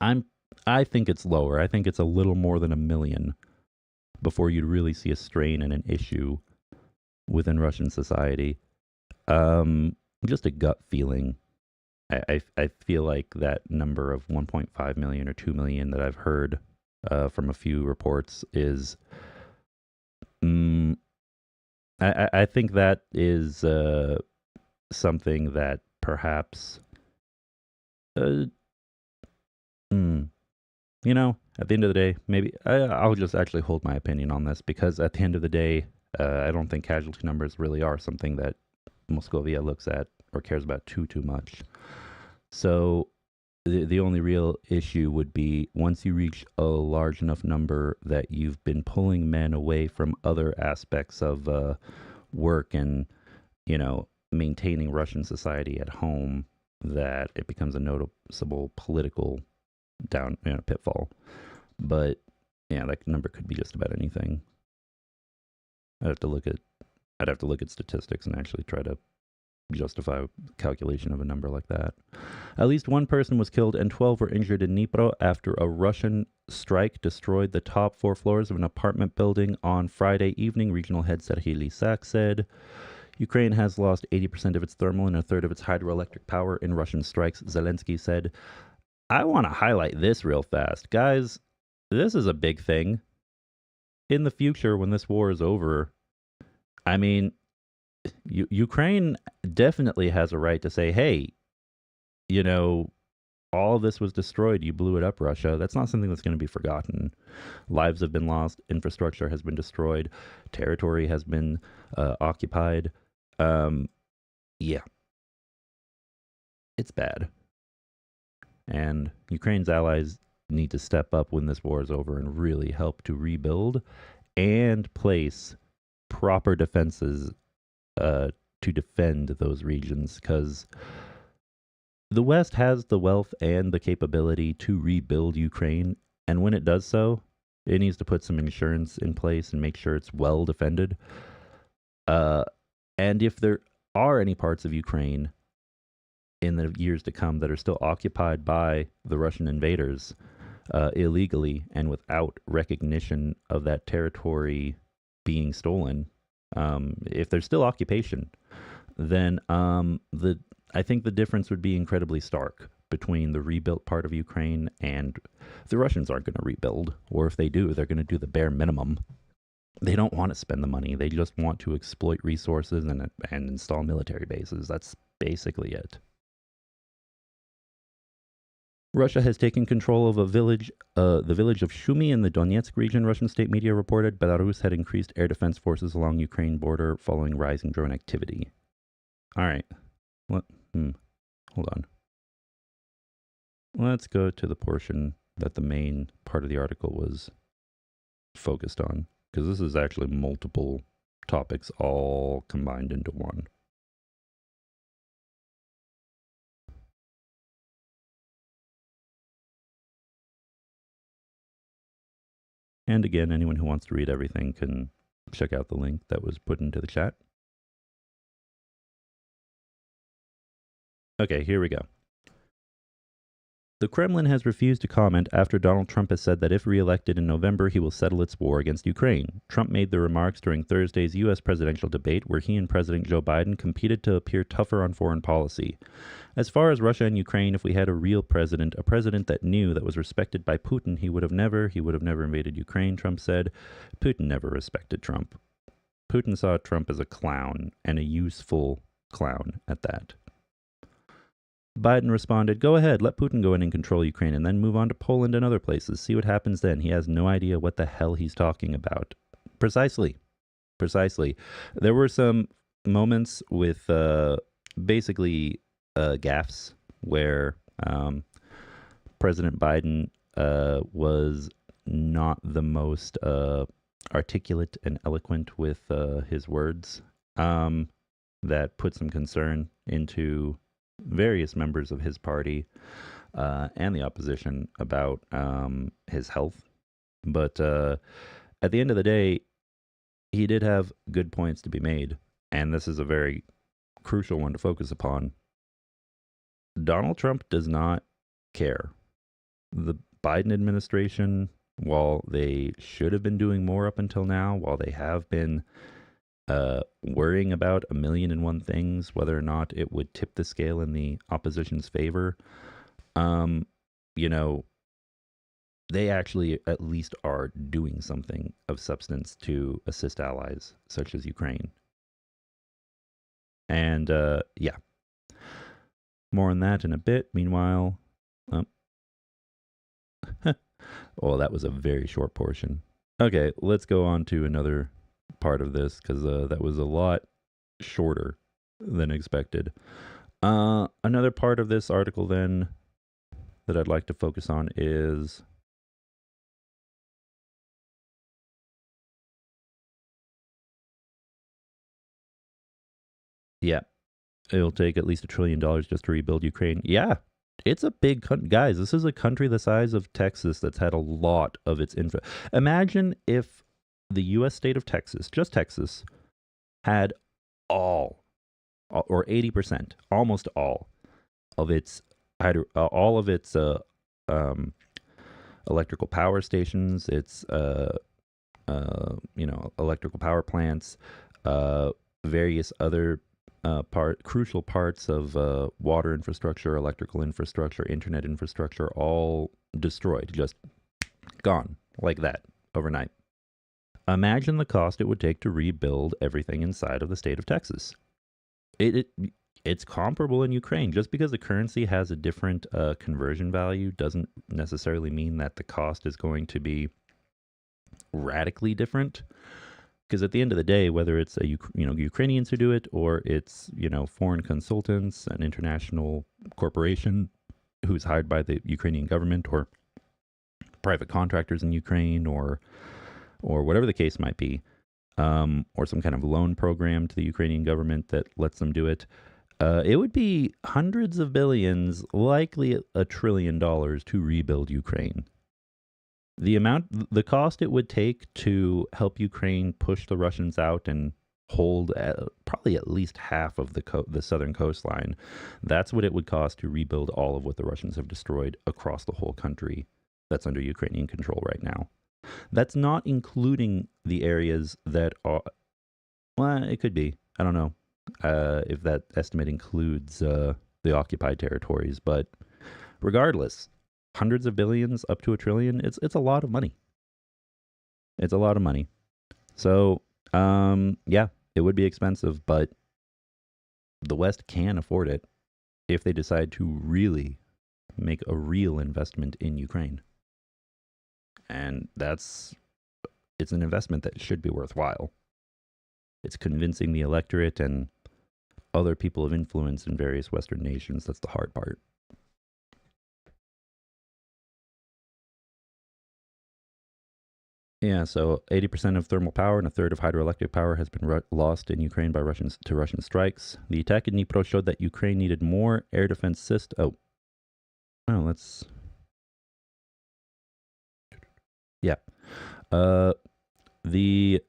I think it's lower. I think it's a little more than 1 million before you'd really see a strain and an issue within Russian society. Just a gut feeling. I feel like that number of 1.5 million or 2 million that I've heard from a few reports is, I think that is something that perhaps, at the end of the day, maybe I'll just actually hold my opinion on this, because at the end of the day, I don't think casualty numbers really are something that Moscovia looks at or cares about too much. So the only real issue would be once you reach a large enough number that you've been pulling men away from other aspects of work and, maintaining Russian society at home, that it becomes a noticeable political pitfall. But yeah, that number could be just about anything. I'd have to look at statistics and actually try to justify calculation of a number like that. At least one person was killed and 12 were injured in Dnipro after a Russian strike destroyed the top 4 floors of an apartment building on Friday evening, regional head Serhiy Lysak said. Ukraine has lost 80% of its thermal and a third of its hydroelectric power in Russian strikes, Zelensky said. I want to highlight this real fast. Guys, this is a big thing. In the future, when this war is over, I mean, Ukraine definitely has a right to say, hey, all of this was destroyed. You blew it up, Russia. That's not something that's going to be forgotten. Lives have been lost. Infrastructure has been destroyed. Territory has been occupied. Yeah. It's bad. And Ukraine's allies need to step up when this war is over and really help to rebuild and place proper defenses to defend those regions, because the West has the wealth and the capability to rebuild Ukraine, and when it does so, it needs to put some insurance in place and make sure it's well defended. And if there are any parts of Ukraine in the years to come that are still occupied by the Russian invaders illegally and without recognition of that territory being stolen, if there's still occupation, then I think the difference would be incredibly stark between the rebuilt part of Ukraine, and the Russians aren't going to rebuild, or if they do, they're going to do the bare minimum. They don't want to spend the money. They just want to exploit resources and install military bases. That's basically it. Russia has taken control of the village of Shumy in the Donetsk region, Russian state media reported. Belarus had increased air defense forces along Ukraine border following rising drone activity. All right. What? Hold on. Let's go to the portion that the main part of the article was focused on, because this is actually multiple topics all combined into one. And again, anyone who wants to read everything can check out the link that was put into the chat. Okay, here we go. The Kremlin has refused to comment after Donald Trump has said that if reelected in November, he will settle its war against Ukraine. Trump made the remarks during Thursday's U.S. presidential debate, where he and President Joe Biden competed to appear tougher on foreign policy. As far as Russia and Ukraine, if we had a real president, a president that knew, that was respected by Putin, he would have never invaded Ukraine, Trump said. Putin never respected Trump. Putin saw Trump as a clown, and a useful clown at that. Biden responded, "Go ahead, let Putin go in and control Ukraine and then move on to Poland and other places. See what happens then. He has no idea what the hell he's talking about." Precisely. There were some moments with basically gaffes where President Biden was not the most articulate and eloquent with his words, that put some concern into various members of his party and the opposition about his health. But at the end of the day, he did have good points to be made, and this is a very crucial one to focus upon. Donald Trump does not care. The Biden administration, while they should have been doing more up until now, while they have been worrying about 1,000,001 things, whether or not it would tip the scale in the opposition's favor, they actually at least are doing something of substance to assist allies such as Ukraine. And yeah, more on that in a bit. Meanwhile, oh, that was a very short portion. Okay, let's go on to another part of this, because that was a lot shorter than expected. Another part of this article then that I'd like to focus on is yeah, it'll take at least $1 trillion just to rebuild Ukraine. Yeah, it's a big country. Guys, this is a country the size of Texas that's had a lot of its info. Imagine if the U.S. state of Texas, just Texas, had or 80%, almost all of its um, electrical power stations, its electrical power plants, various other crucial parts of water infrastructure, electrical infrastructure, internet infrastructure, all destroyed, just gone like that overnight. Imagine the cost it would take to rebuild everything inside of the state of Texas. It's comparable in Ukraine. Just because the currency has a different conversion value doesn't necessarily mean that the cost is going to be radically different. Because at the end of the day, whether it's Ukrainians who do it or it's foreign consultants, an international corporation who's hired by the Ukrainian government, or private contractors in Ukraine, or whatever the case might be, or some kind of loan program to the Ukrainian government that lets them do it, it would be hundreds of billions, likely $1 trillion to rebuild Ukraine. The cost it would take to help Ukraine push the Russians out and hold probably at least half of the southern coastline, that's what it would cost to rebuild all of what the Russians have destroyed across the whole country that's under Ukrainian control right now. That's not including the areas that are, well, it could be. I don't know if that estimate includes the occupied territories, but regardless, hundreds of billions up to $1 trillion, it's a lot of money. It's a lot of money. So, yeah, it would be expensive, but the West can afford it if they decide to really make a real investment in Ukraine. And it's an investment that should be worthwhile. It's convincing the electorate and other people of influence in various Western nations. That's the hard part. Yeah, so 80% of thermal power and a third of hydroelectric power has been lost in Ukraine by Russian strikes. The attack in Dnipro showed that Ukraine needed more air defense systems. Let's... Yeah. He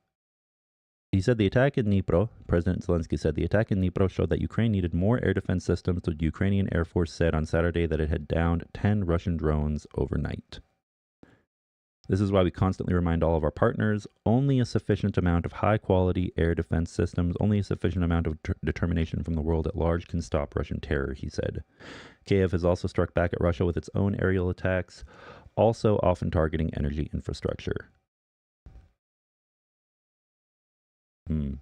said the attack in Dnipro, President Zelensky said the attack in Dnipro showed that Ukraine needed more air defense systems. The Ukrainian Air Force said on Saturday that it had downed 10 Russian drones overnight. This is why we constantly remind all of our partners, only a sufficient amount of high-quality air defense systems, only a sufficient amount of determination from the world at large can stop Russian terror, he said. Kiev has also struck back at Russia with its own aerial attacks, also often targeting energy infrastructure. And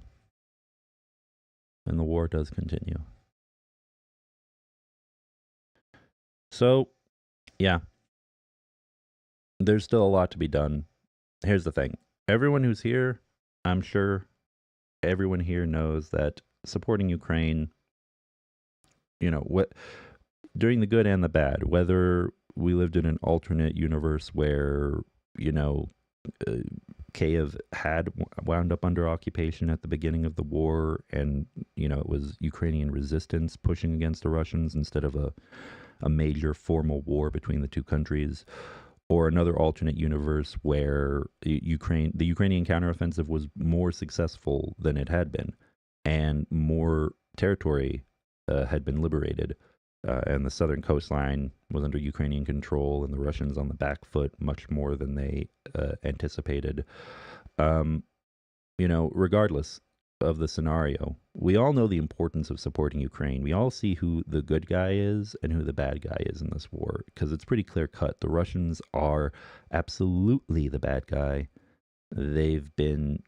the war does continue. So, yeah. There's still a lot to be done. Here's the thing. Everyone who's here, I'm sure everyone here knows that supporting Ukraine, during the good and the bad, whether we lived in an alternate universe where, Kiev had wound up under occupation at the beginning of the war, and it was Ukrainian resistance pushing against the Russians instead of a major formal war between the two countries, or another alternate universe where the Ukrainian counteroffensive was more successful than it had been, and more territory had been liberated, and the southern coastline was under Ukrainian control, and the Russians on the back foot much more than they anticipated. Regardless of the scenario, we all know the importance of supporting Ukraine. We all see who the good guy is and who the bad guy is in this war, because it's pretty clear cut. The Russians are absolutely the bad guy. They've been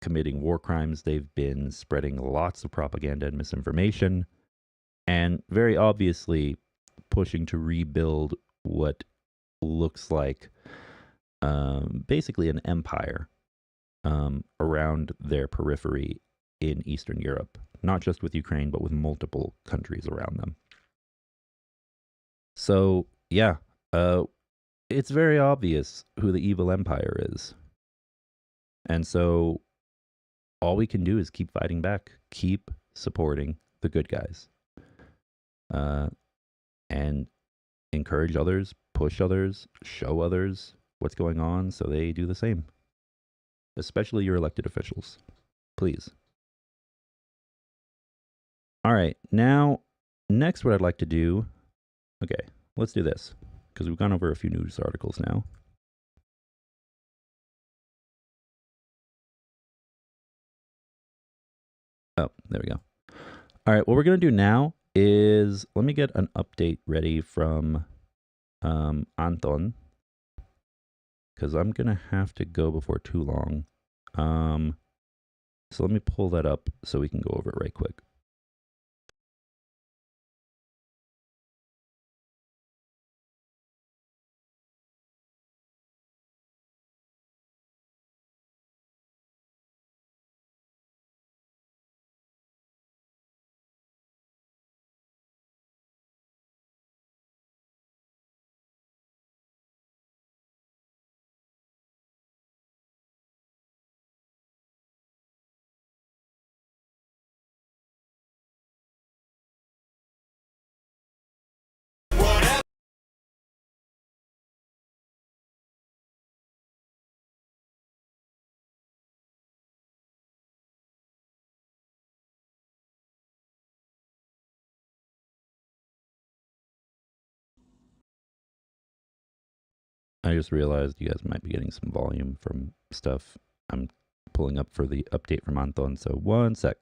committing war crimes. They've been spreading lots of propaganda and misinformation, and very obviously pushing to rebuild what looks like basically an empire around their periphery in Eastern Europe, not just with Ukraine, but with multiple countries around them. So, yeah, it's very obvious who the evil empire is. And so all we can do is keep fighting back, keep supporting the good guys, and encourage others, push others, show others what's going on so they do the same, especially your elected officials. Please. All right, now, next what I'd like to do, okay, let's do this, because we've gone over a few news articles now. Oh, there we go. All right, what we're going to do now is, let me get an update ready from Anton, because I'm going to have to go before too long. So let me pull that up so we can go over it right quick. I just realized you guys might be getting some volume from stuff I'm pulling up for the update from Anton, so one sec.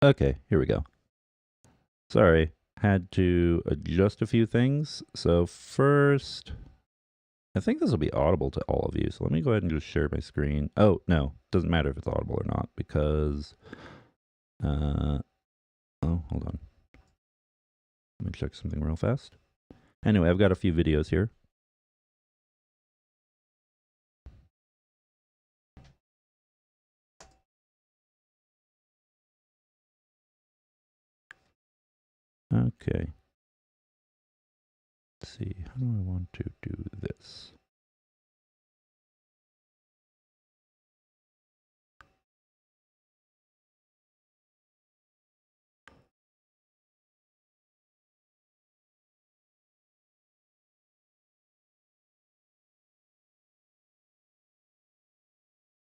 Okay, here we go. Sorry, had to adjust a few things. So first, I think this will be audible to all of you. So let me go ahead and just share my screen. Oh, no, doesn't matter if it's audible or not because, oh, hold on. Let me check something real fast. Anyway, I've got a few videos here. Okay. Let's see, how do I want to do this?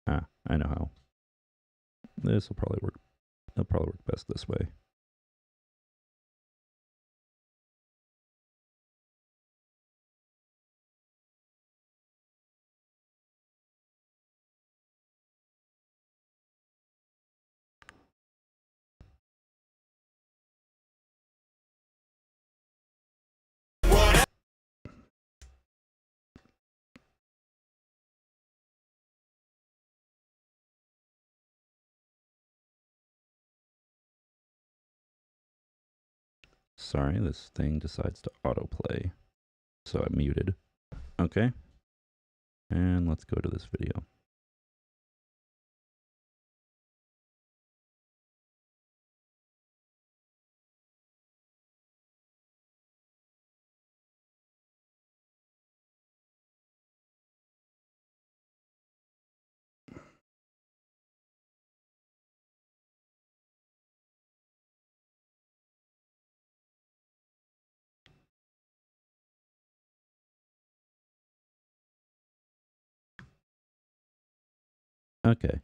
Ah, I know how. This will probably work. It'll probably work best this way. Sorry, this thing decides to autoplay. So I muted. Okay. And let's go to this video. Okay.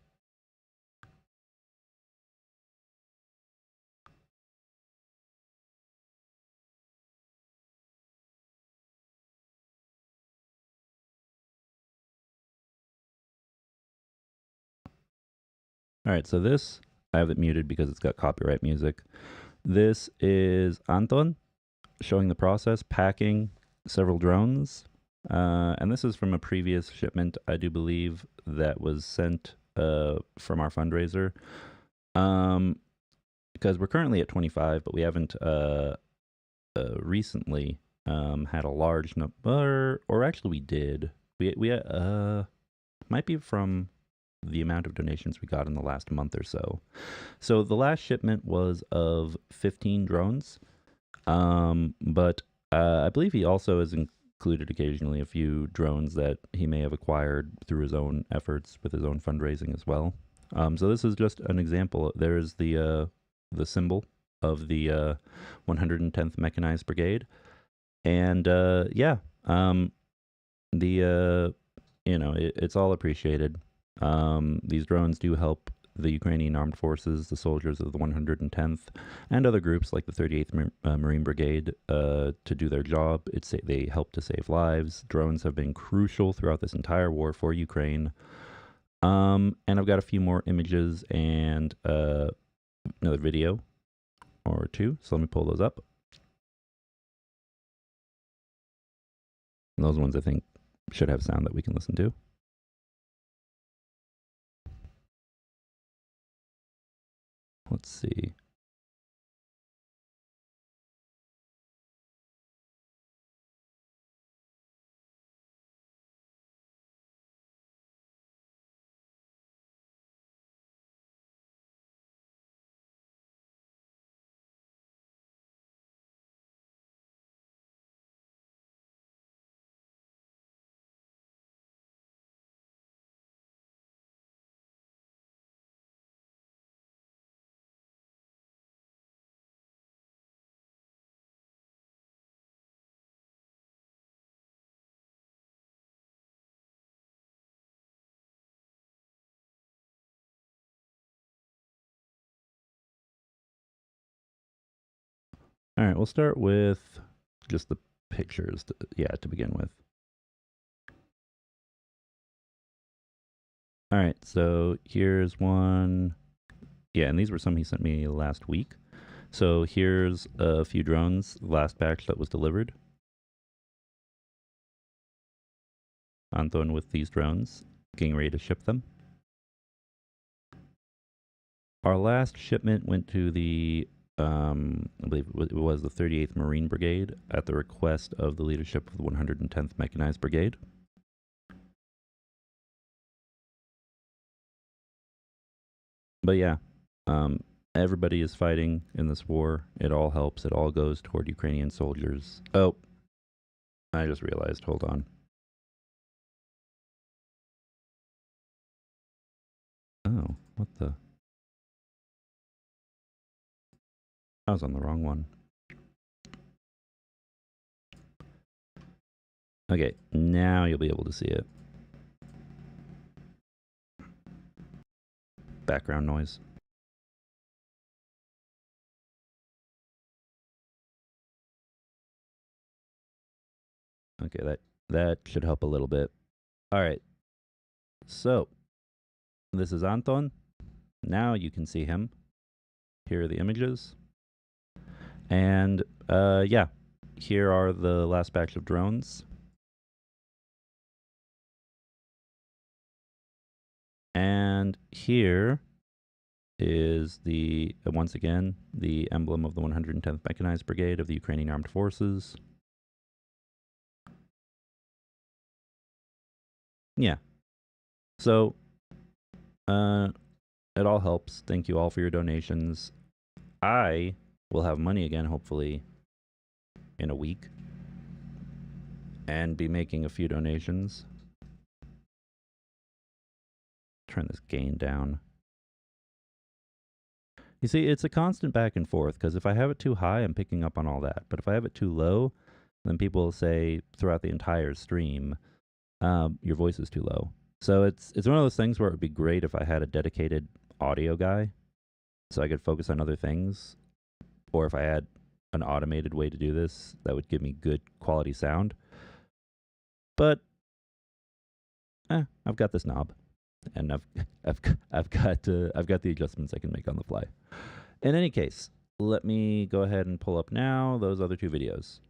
All right, so this, I have it muted because it's got copyright music. This is Anton showing the process, packing several drones. And this is from a previous shipment, I do believe, that was sent from our fundraiser. Because we're currently at 25, but we haven't recently had a large number, or actually we did. We might be from the amount of donations we got in the last month or so. So the last shipment was of 15 drones, but I believe he also has included occasionally a few drones that he may have acquired through his own efforts with his own fundraising as well. So this is just an example. There is the symbol of the 110th Mechanized Brigade, and yeah, it's all appreciated. These drones do help the Ukrainian armed forces, the soldiers of the 110th, and other groups like the 38th Marine Brigade to do their job. They help to save lives. Drones have been crucial throughout this entire war for Ukraine. And I've got a few more images and another video or two, so let me pull those up. And those ones I think should have sound that we can listen to. Let's see. All right, we'll start with just the pictures, to begin with. All right, so here's one. Yeah, and these were some he sent me last week. So here's a few drones, last batch that was delivered. Anton with these drones, getting ready to ship them. Our last shipment went to the, I believe it was the 38th Marine Brigade at the request of the leadership of the 110th Mechanized Brigade. But yeah, everybody is fighting in this war. It all helps. It all goes toward Ukrainian soldiers. Oh, I just realized. Hold on. Oh, what the? I was on the wrong one. Okay, now you'll be able to see it. Background noise. Okay, that should help a little bit. All right. So, this is Anton. Now you can see him. Here are the images. And yeah, here are the last batch of drones. And here is the once again the emblem of the 110th Mechanized Brigade of the Ukrainian Armed Forces. Yeah. So, it all helps. Thank you all for your donations. I will have money again, hopefully, in a week, and be making a few donations. Turn this gain down. You see, it's a constant back and forth, because if I have it too high, I'm picking up on all that. But if I have it too low, then people will say throughout the entire stream, your voice is too low. So it's one of those things where it would be great if I had a dedicated audio guy so I could focus on other things. Or if I had an automated way to do this that would give me good quality sound. But I've got this knob, and I've got the adjustments I can make on the fly. In any case, let me go ahead and pull up now those other two videos.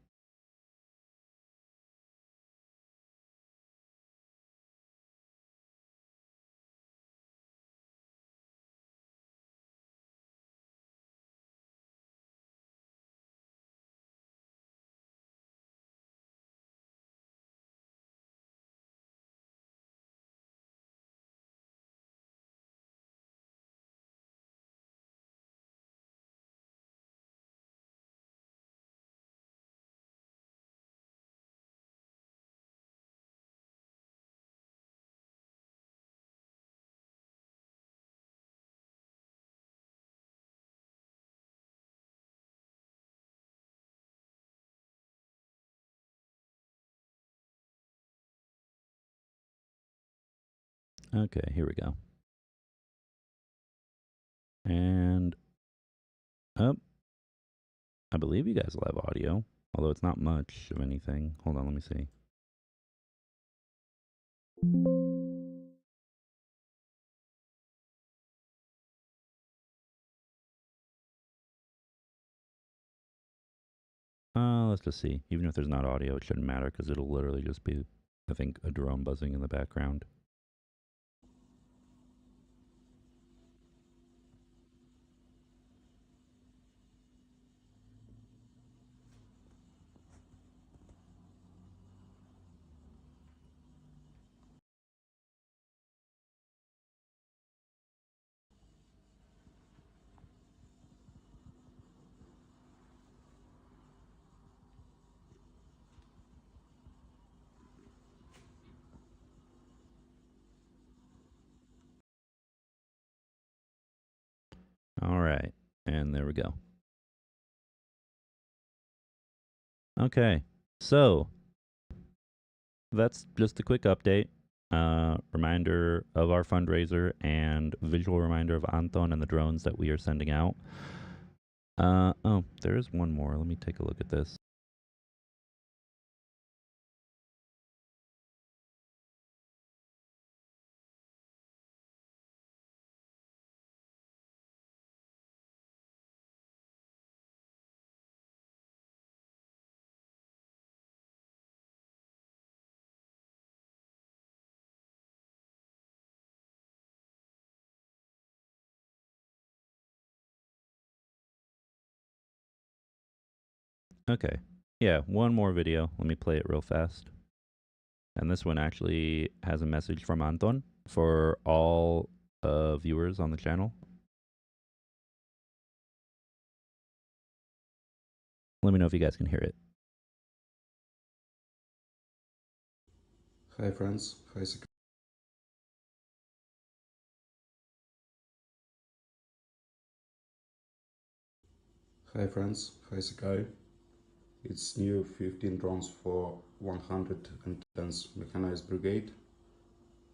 Okay, here we go. And I believe you guys will have audio, although it's not much of anything. Hold on, let me see. Let's just see. Even if there's not audio, it shouldn't matter because it'll literally just be, I think, a drone buzzing in the background. All right, and there we go. Okay, so that's just a quick update. Reminder of our fundraiser and visual reminder of Anton and the drones that we are sending out. Oh, there is one more. Let me take a look at this. Okay, yeah, one more video. Let me play it real fast. And this one actually has a message from Anton for all viewers on the channel. Let me know if you guys can hear it. Hi friends, hi Sakai. It's new 15 drones for 110th Mechanized Brigade.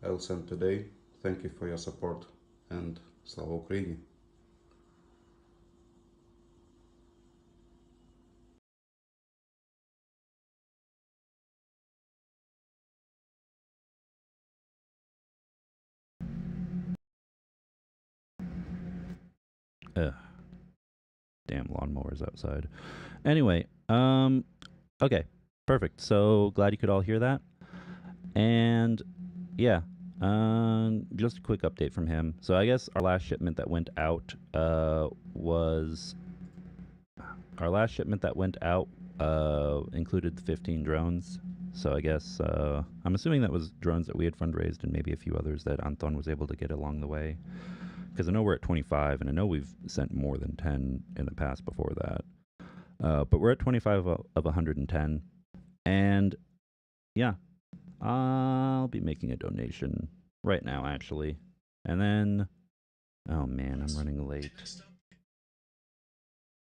I'll send today. Thank you for your support and Slava Ukraini. Ugh. Damn lawnmowers outside. Anyway, okay, perfect. So glad you could all hear that. And yeah, Just a quick update from him. So I guess our last shipment that went out included the 15 drones. So I guess I'm assuming that was drones that we had fundraised and maybe a few others that Anton was able to get along the way. Because I know we're at 25, and I know we've sent more than 10 in the past before that. But we're at 25 of 110. And yeah, I'll be making a donation right now, actually. And then, oh man, I'm running late.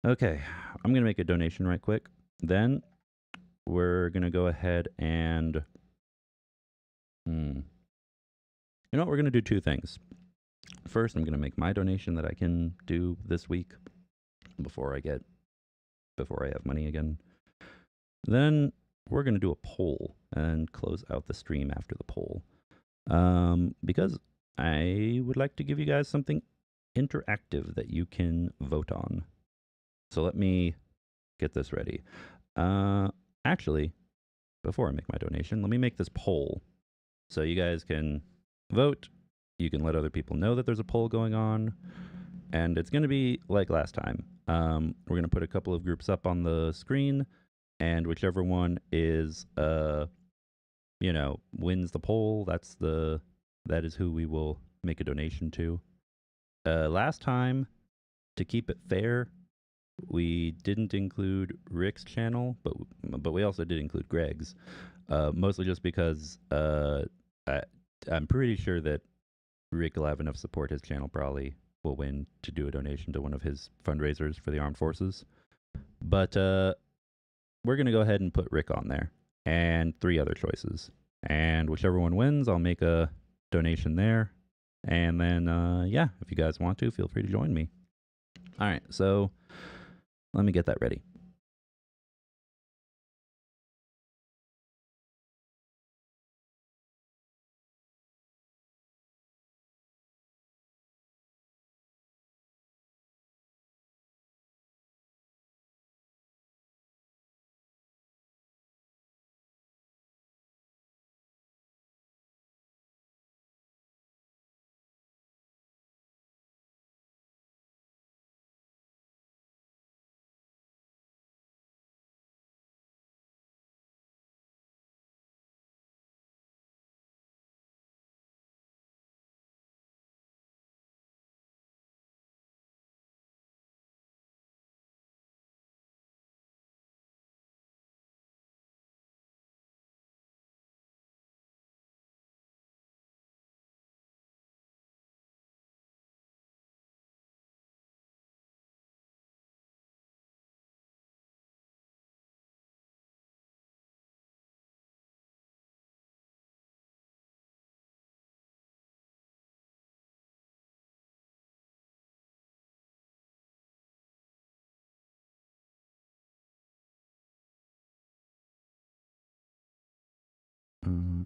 Okay, I'm going to make a donation right quick. Then we're going to go ahead and, you know what, we're going to do two things. First, I'm going to make my donation that I can do this week before I have money again. Then we're going to do a poll and close out the stream after the poll. Because I would like to give you guys something interactive that you can vote on. So let me get this ready. Actually, before I make my donation, let me make this poll so you guys can vote. You can let other people know that there's a poll going on. And it's going to be like last time. We're going to put a couple of groups up on the screen, and whichever one is, wins the poll, that is who we will make a donation to. Last time, to keep it fair, we didn't include Rick's channel, but we also did include Greg's, mostly just because I'm pretty sure that Rick will have enough support. His channel probably will win to do a donation to one of his fundraisers for the armed forces. But we're going to go ahead and put Rick on there and 3 other choices. And whichever one wins, I'll make a donation there. And then, if you guys want to, feel free to join me. All right, so let me get that ready.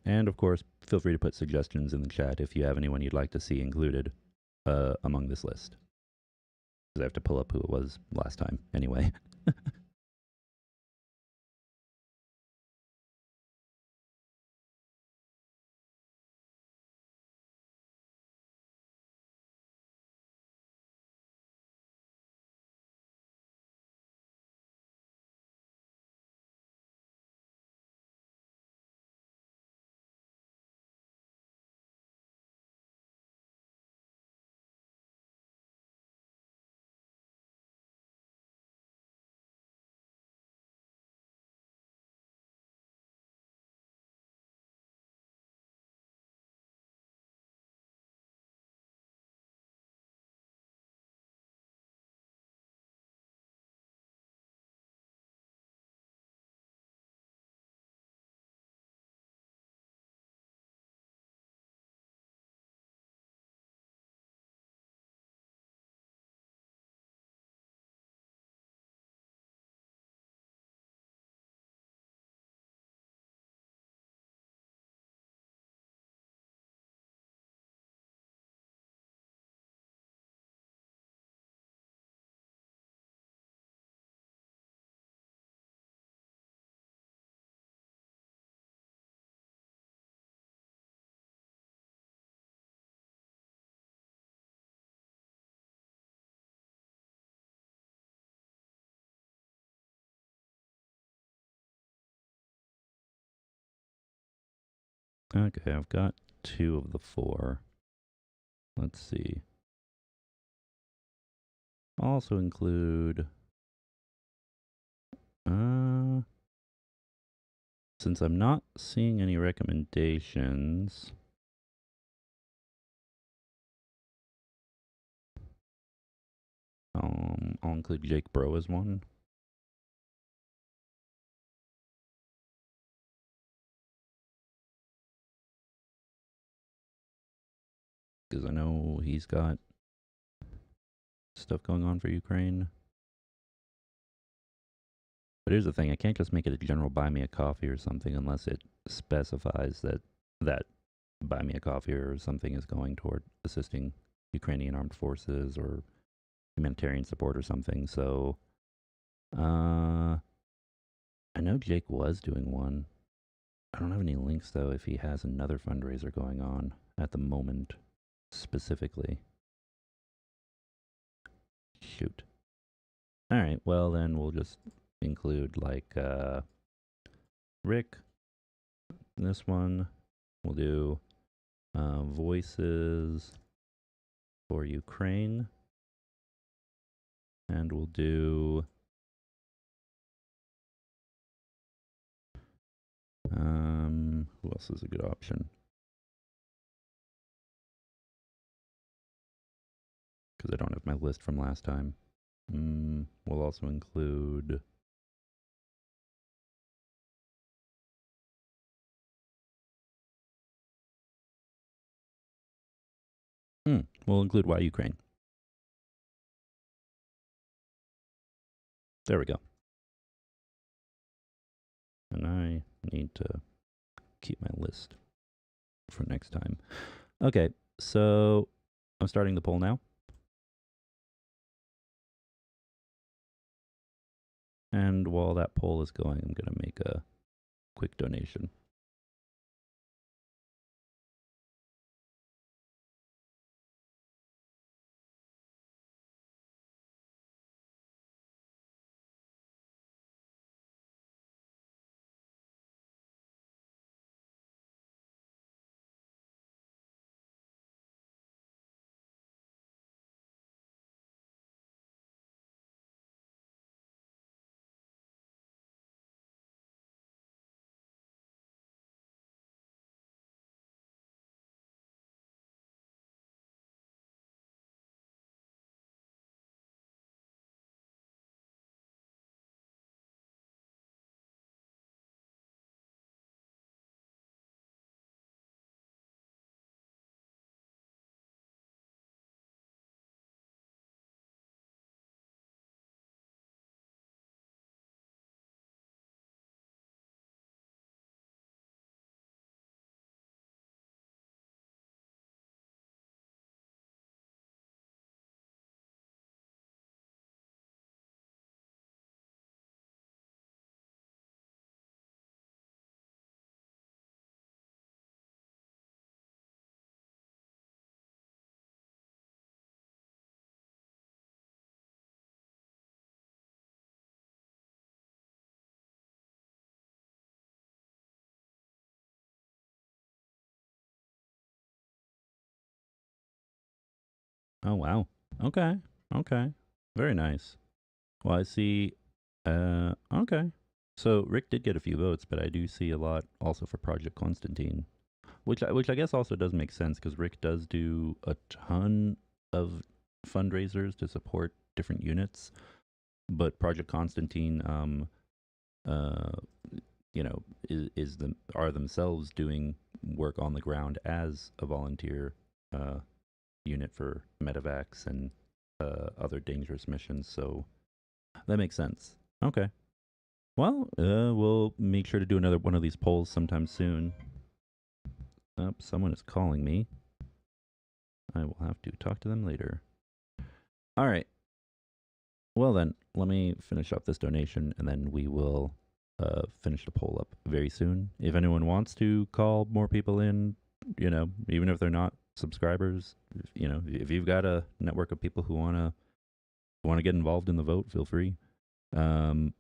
And of course, feel free to put suggestions in the chat if you have anyone you'd like to see included among this list. Because I have to pull up who it was last time anyway. Okay, I've got 2 of the 4. Let's see. Also include... since I'm not seeing any recommendations... I'll include Jake Bro as one. Because I know he's got stuff going on for Ukraine. But here's the thing, I can't just make it a general buy me a coffee or something unless it specifies that buy me a coffee or something is going toward assisting Ukrainian armed forces or humanitarian support or something. So, I know Jake was doing one. I don't have any links though if he has another fundraiser going on at the moment specifically. Shoot. All right, well then we'll just include like Rick. This one we'll do voices for Ukraine, and we'll do who else is a good option? Because I don't have my list from last time. We'll also include we'll include Why Ukraine. There we go. And I need to keep my list for next time. Okay, so I'm starting the poll now. And while that poll is going, I'm going to make a quick donation. Oh, wow. Okay. Okay. Very nice. Well, I see. Okay. So Rick did get a few votes, but I do see a lot also for Project Constantine, which I guess also does make sense because Rick does do a ton of fundraisers to support different units, but Project Constantine, you know, are themselves doing work on the ground as a volunteer unit for medevacs and other dangerous missions. So that makes sense. Okay. Well, we'll make sure to do another one of these polls sometime soon. Oh, someone is calling me. I will have to talk to them later. All right. Well then, let me finish up this donation and then we will finish the poll up very soon. If anyone wants to call more people in, you know, even if they're not subscribers, you know, if you've got a network of people who want to get involved in the vote, feel free.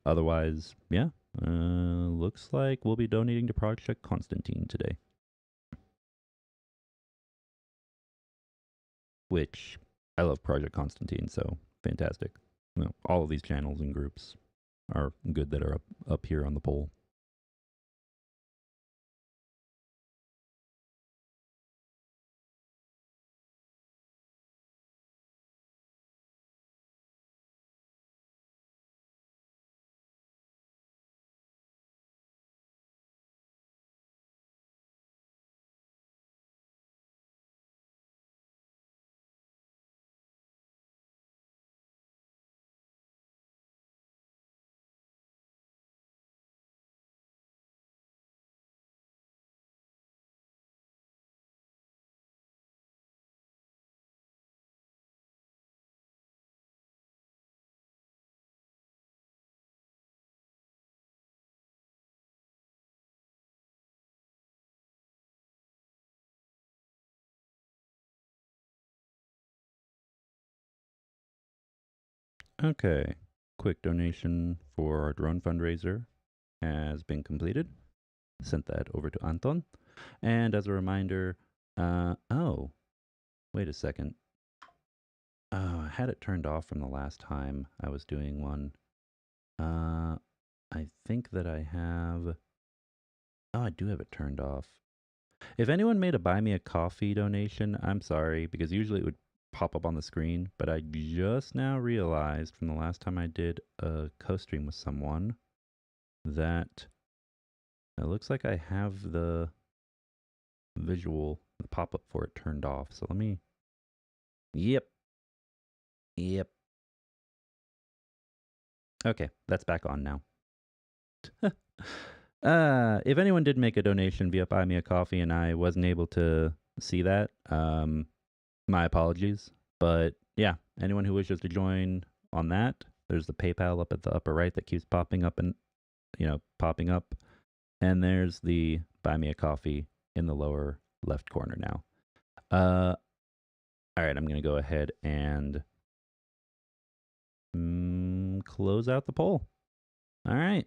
Otherwise, yeah, looks like we'll be donating to Project Constantine today. which I love Project Constantine, so fantastic. You know, all of these channels and groups are good that are up here on the poll. Okay, quick donation for our drone fundraiser has been completed. Sent that over to Anton. And as a reminder, oh, wait a second. Oh, I had it turned off from the last time I was doing one. I think that I have. Oh, I do have it turned off. If anyone made a buy me a coffee donation, I'm sorry, because usually it would pop up on the screen, but I just now realized from the last time I did a co-stream with someone that it looks like I have the visual, the pop-up for it turned off. So let me, yep. Okay, that's back on now. If anyone did make a donation via Buy Me a Coffee and I wasn't able to see that, my apologies. But yeah, anyone who wishes to join on that, there's the PayPal up at the upper right that keeps popping up and, popping up. And there's the Buy Me a Coffee in the lower left corner now. All right, I'm going to go ahead and close out the poll. All right.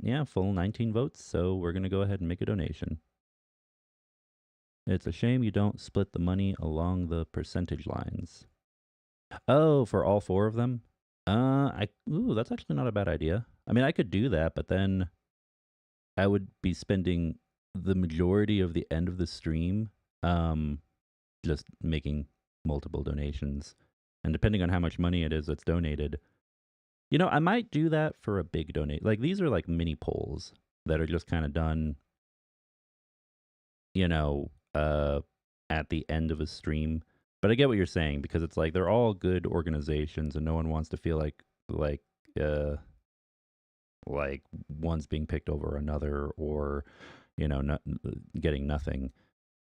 Yeah, full 19 votes, so we're going to go ahead and make a donation. It's a shame you don't split the money along the percentage lines. Oh, for all 4 of them? That's actually not a bad idea. I mean, I could do that, but then I would be spending the majority of the end of the stream just making multiple donations. And depending on how much money it is that's donated, I might do that for a big donate. Like, these are like mini polls that are just kind of done, at the end of a stream. But I get what you're saying, because it's like they're all good organizations and no one wants to feel like one's being picked over another, or not getting nothing.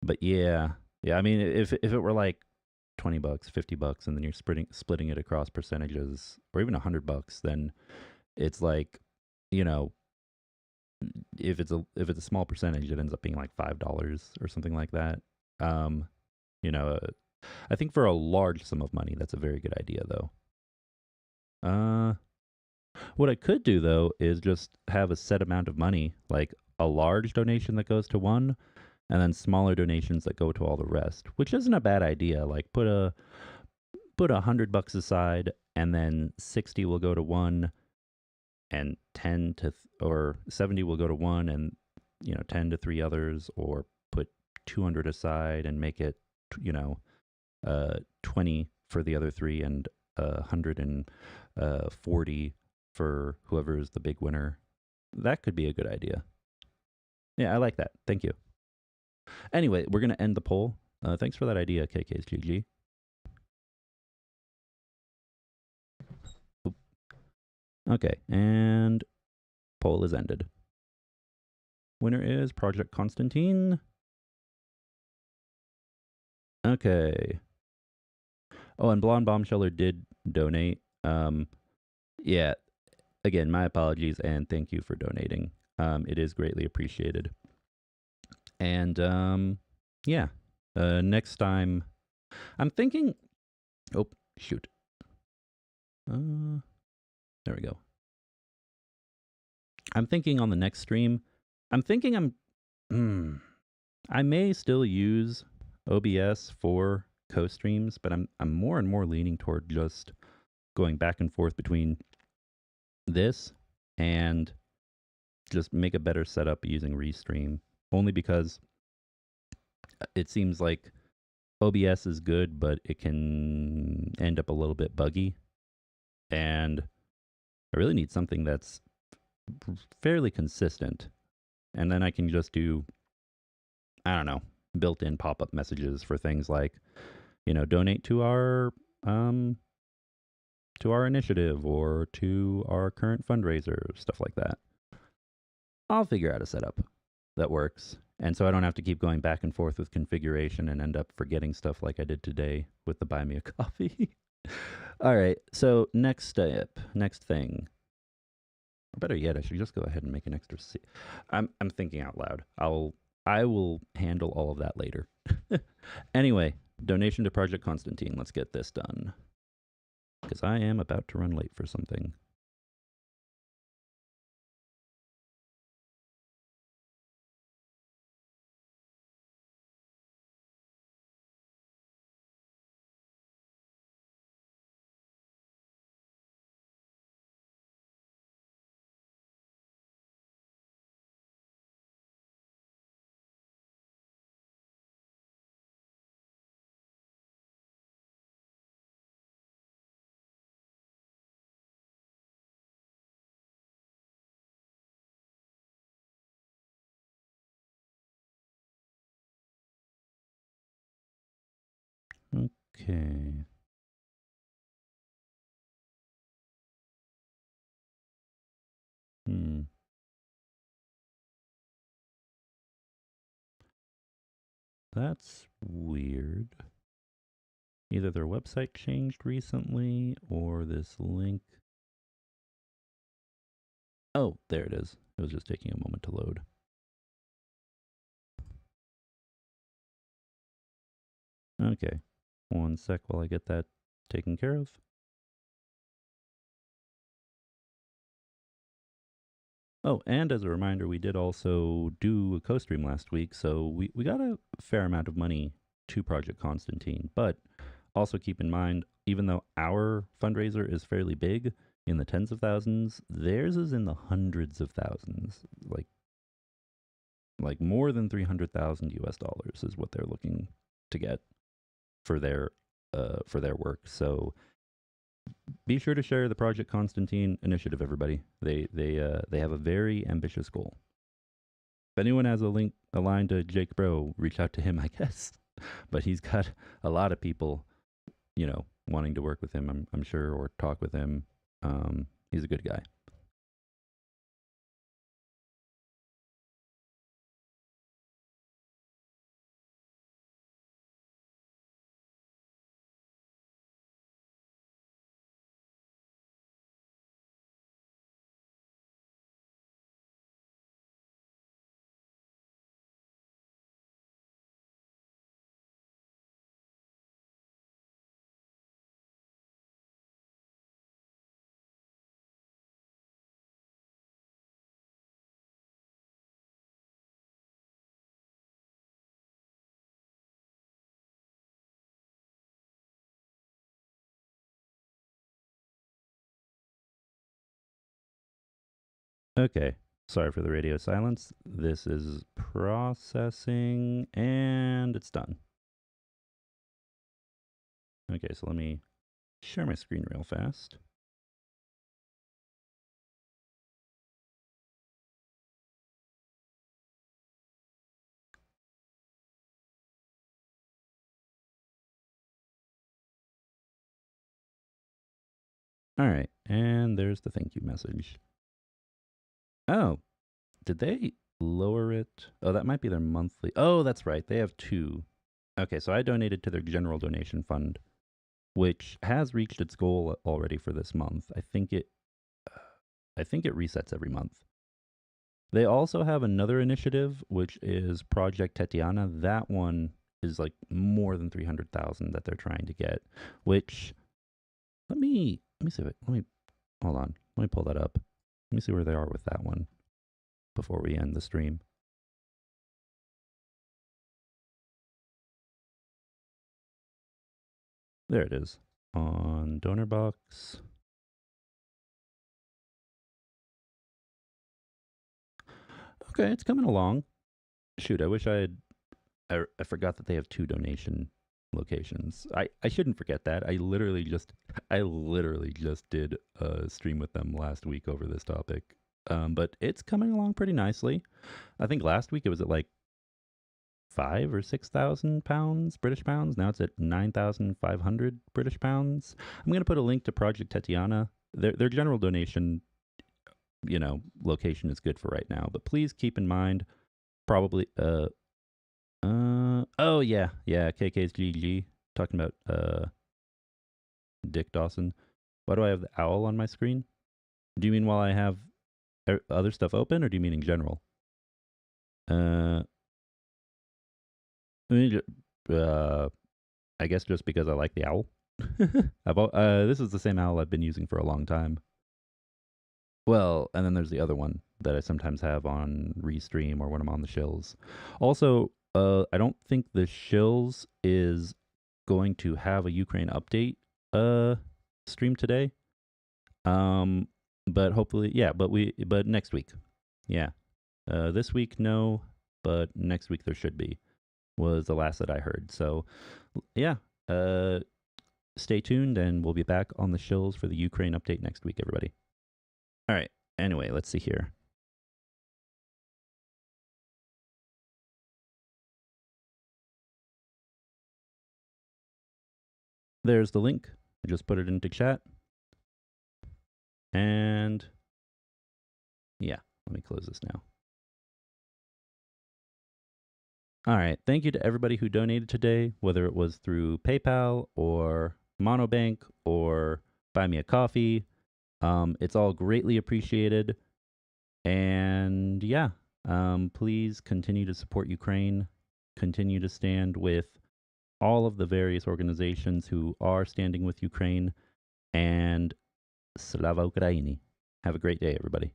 But yeah, I mean, if it were like $20, $50, and then you're splitting it across percentages, or even $100, then it's like, if it's a small percentage, it ends up being like $5 or something like that. I think for a large sum of money, that's a very good idea, though. What I could do, though, is just have a set amount of money, like a large donation that goes to one, and then smaller donations that go to all the rest, which isn't a bad idea. Like put $100 aside, and then 60 will go to one, and 10 to or 70 will go to one, and 10 to 3 others, or put 200 aside and make it 20 for the other 3, and 140 for whoever is the big winner. That could be a good idea. Yeah, I like that. Thank you. Anyway, we're going to end the poll. Thanks for that idea, KK's GG. Okay, and poll is ended. Winner is Project Constantine. Okay. Oh, and Blonde Bombsheller did donate. Yeah. Again, my apologies, and thank you for donating. It is greatly appreciated. And yeah. Next time, I'm thinking. Oh, shoot. There we go. I'm thinking on the next stream. I may still use OBS for co-streams, but I'm more and more leaning toward just going back and forth between this and just make a better setup using Restream. Only because it seems like OBS is good, but it can end up a little bit buggy. And I really need something that's fairly consistent. And then I can just do, I don't know, built-in pop-up messages for things like, donate to our initiative or to our current fundraiser, stuff like that. I'll figure out a setup that works. And so I don't have to keep going back and forth with configuration and end up forgetting stuff like I did today with the Buy Me a Coffee. All right, so next step, next thing. Or better yet, I should just go ahead and make an extra seat. I'm thinking out loud. I will handle all of that later. Anyway, donation to Project Constantine. Let's get this done. Because I am about to run late for something. Okay. That's weird. Either their website changed recently or this link. Oh, there it is. It was just taking a moment to load. Okay. One sec while I get that taken care of. Oh, and as a reminder, we did also do a co-stream last week, so we got a fair amount of money to Project Constantine. But also keep in mind, even though our fundraiser is fairly big, in the tens of thousands, theirs is in the hundreds of thousands. Like more than 300,000 US dollars is what they're looking to get for their work. So be sure to share the Project Constantine initiative, everybody. They have a very ambitious goal. If anyone has a line to Jake Bro, reach out to him, I guess. But he's got a lot of people, wanting to work with him, I'm sure, or talk with him. He's a good guy. Okay. Sorry for the radio silence. This is processing, and it's done. Okay, so let me share my screen real fast. All right, and there's the thank you message. Oh, did they lower it? Oh, that might be their monthly. Oh, that's right. They have two. Okay, so I donated to their general donation fund, which has reached its goal already for this month. I think it resets every month. They also have another initiative, which is Project Tetiana. That one is like more than 300,000 that they're trying to get, which let me see. Let me hold on. Let me pull that up. Let me see where they are with that one before we end the stream. There it is on donor box. Okay, it's coming along. Shoot, I wish I forgot that they have 2 donation locations. I shouldn't forget that. I literally just did a stream with them last week over this topic. But it's coming along pretty nicely. I think last week it was at like 5 or 6,000 pounds, British pounds. Now it's at 9,500 British pounds. I'm going to put a link to Project Tatiana. Their general donation, location is good for right now. But please keep in mind, probably, oh yeah, KK's GG, talking about, Dick Dawson. Why do I have the owl on my screen? Do you mean while I have other stuff open, or do you mean in general? I guess just because I like the owl. This is the same owl I've been using for a long time. Well, and then there's the other one that I sometimes have on Restream or when I'm on the shills. Also, I don't think the shills is going to have a Ukraine update stream today. But hopefully, yeah, but next week. Yeah. This week no, but next week there should be. Was the last that I heard. So, yeah. Stay tuned and we'll be back on the shills for the Ukraine update next week, everybody. All right. Anyway, let's see here. There's the link. I just put it into chat. And yeah, let me close this now. All right. Thank you to everybody who donated today, whether it was through PayPal or Monobank or Buy Me a Coffee. It's all greatly appreciated. And yeah, please continue to support Ukraine. Continue to stand with all of the various organizations who are standing with Ukraine. And Slava Ukraini. Have a great day, everybody.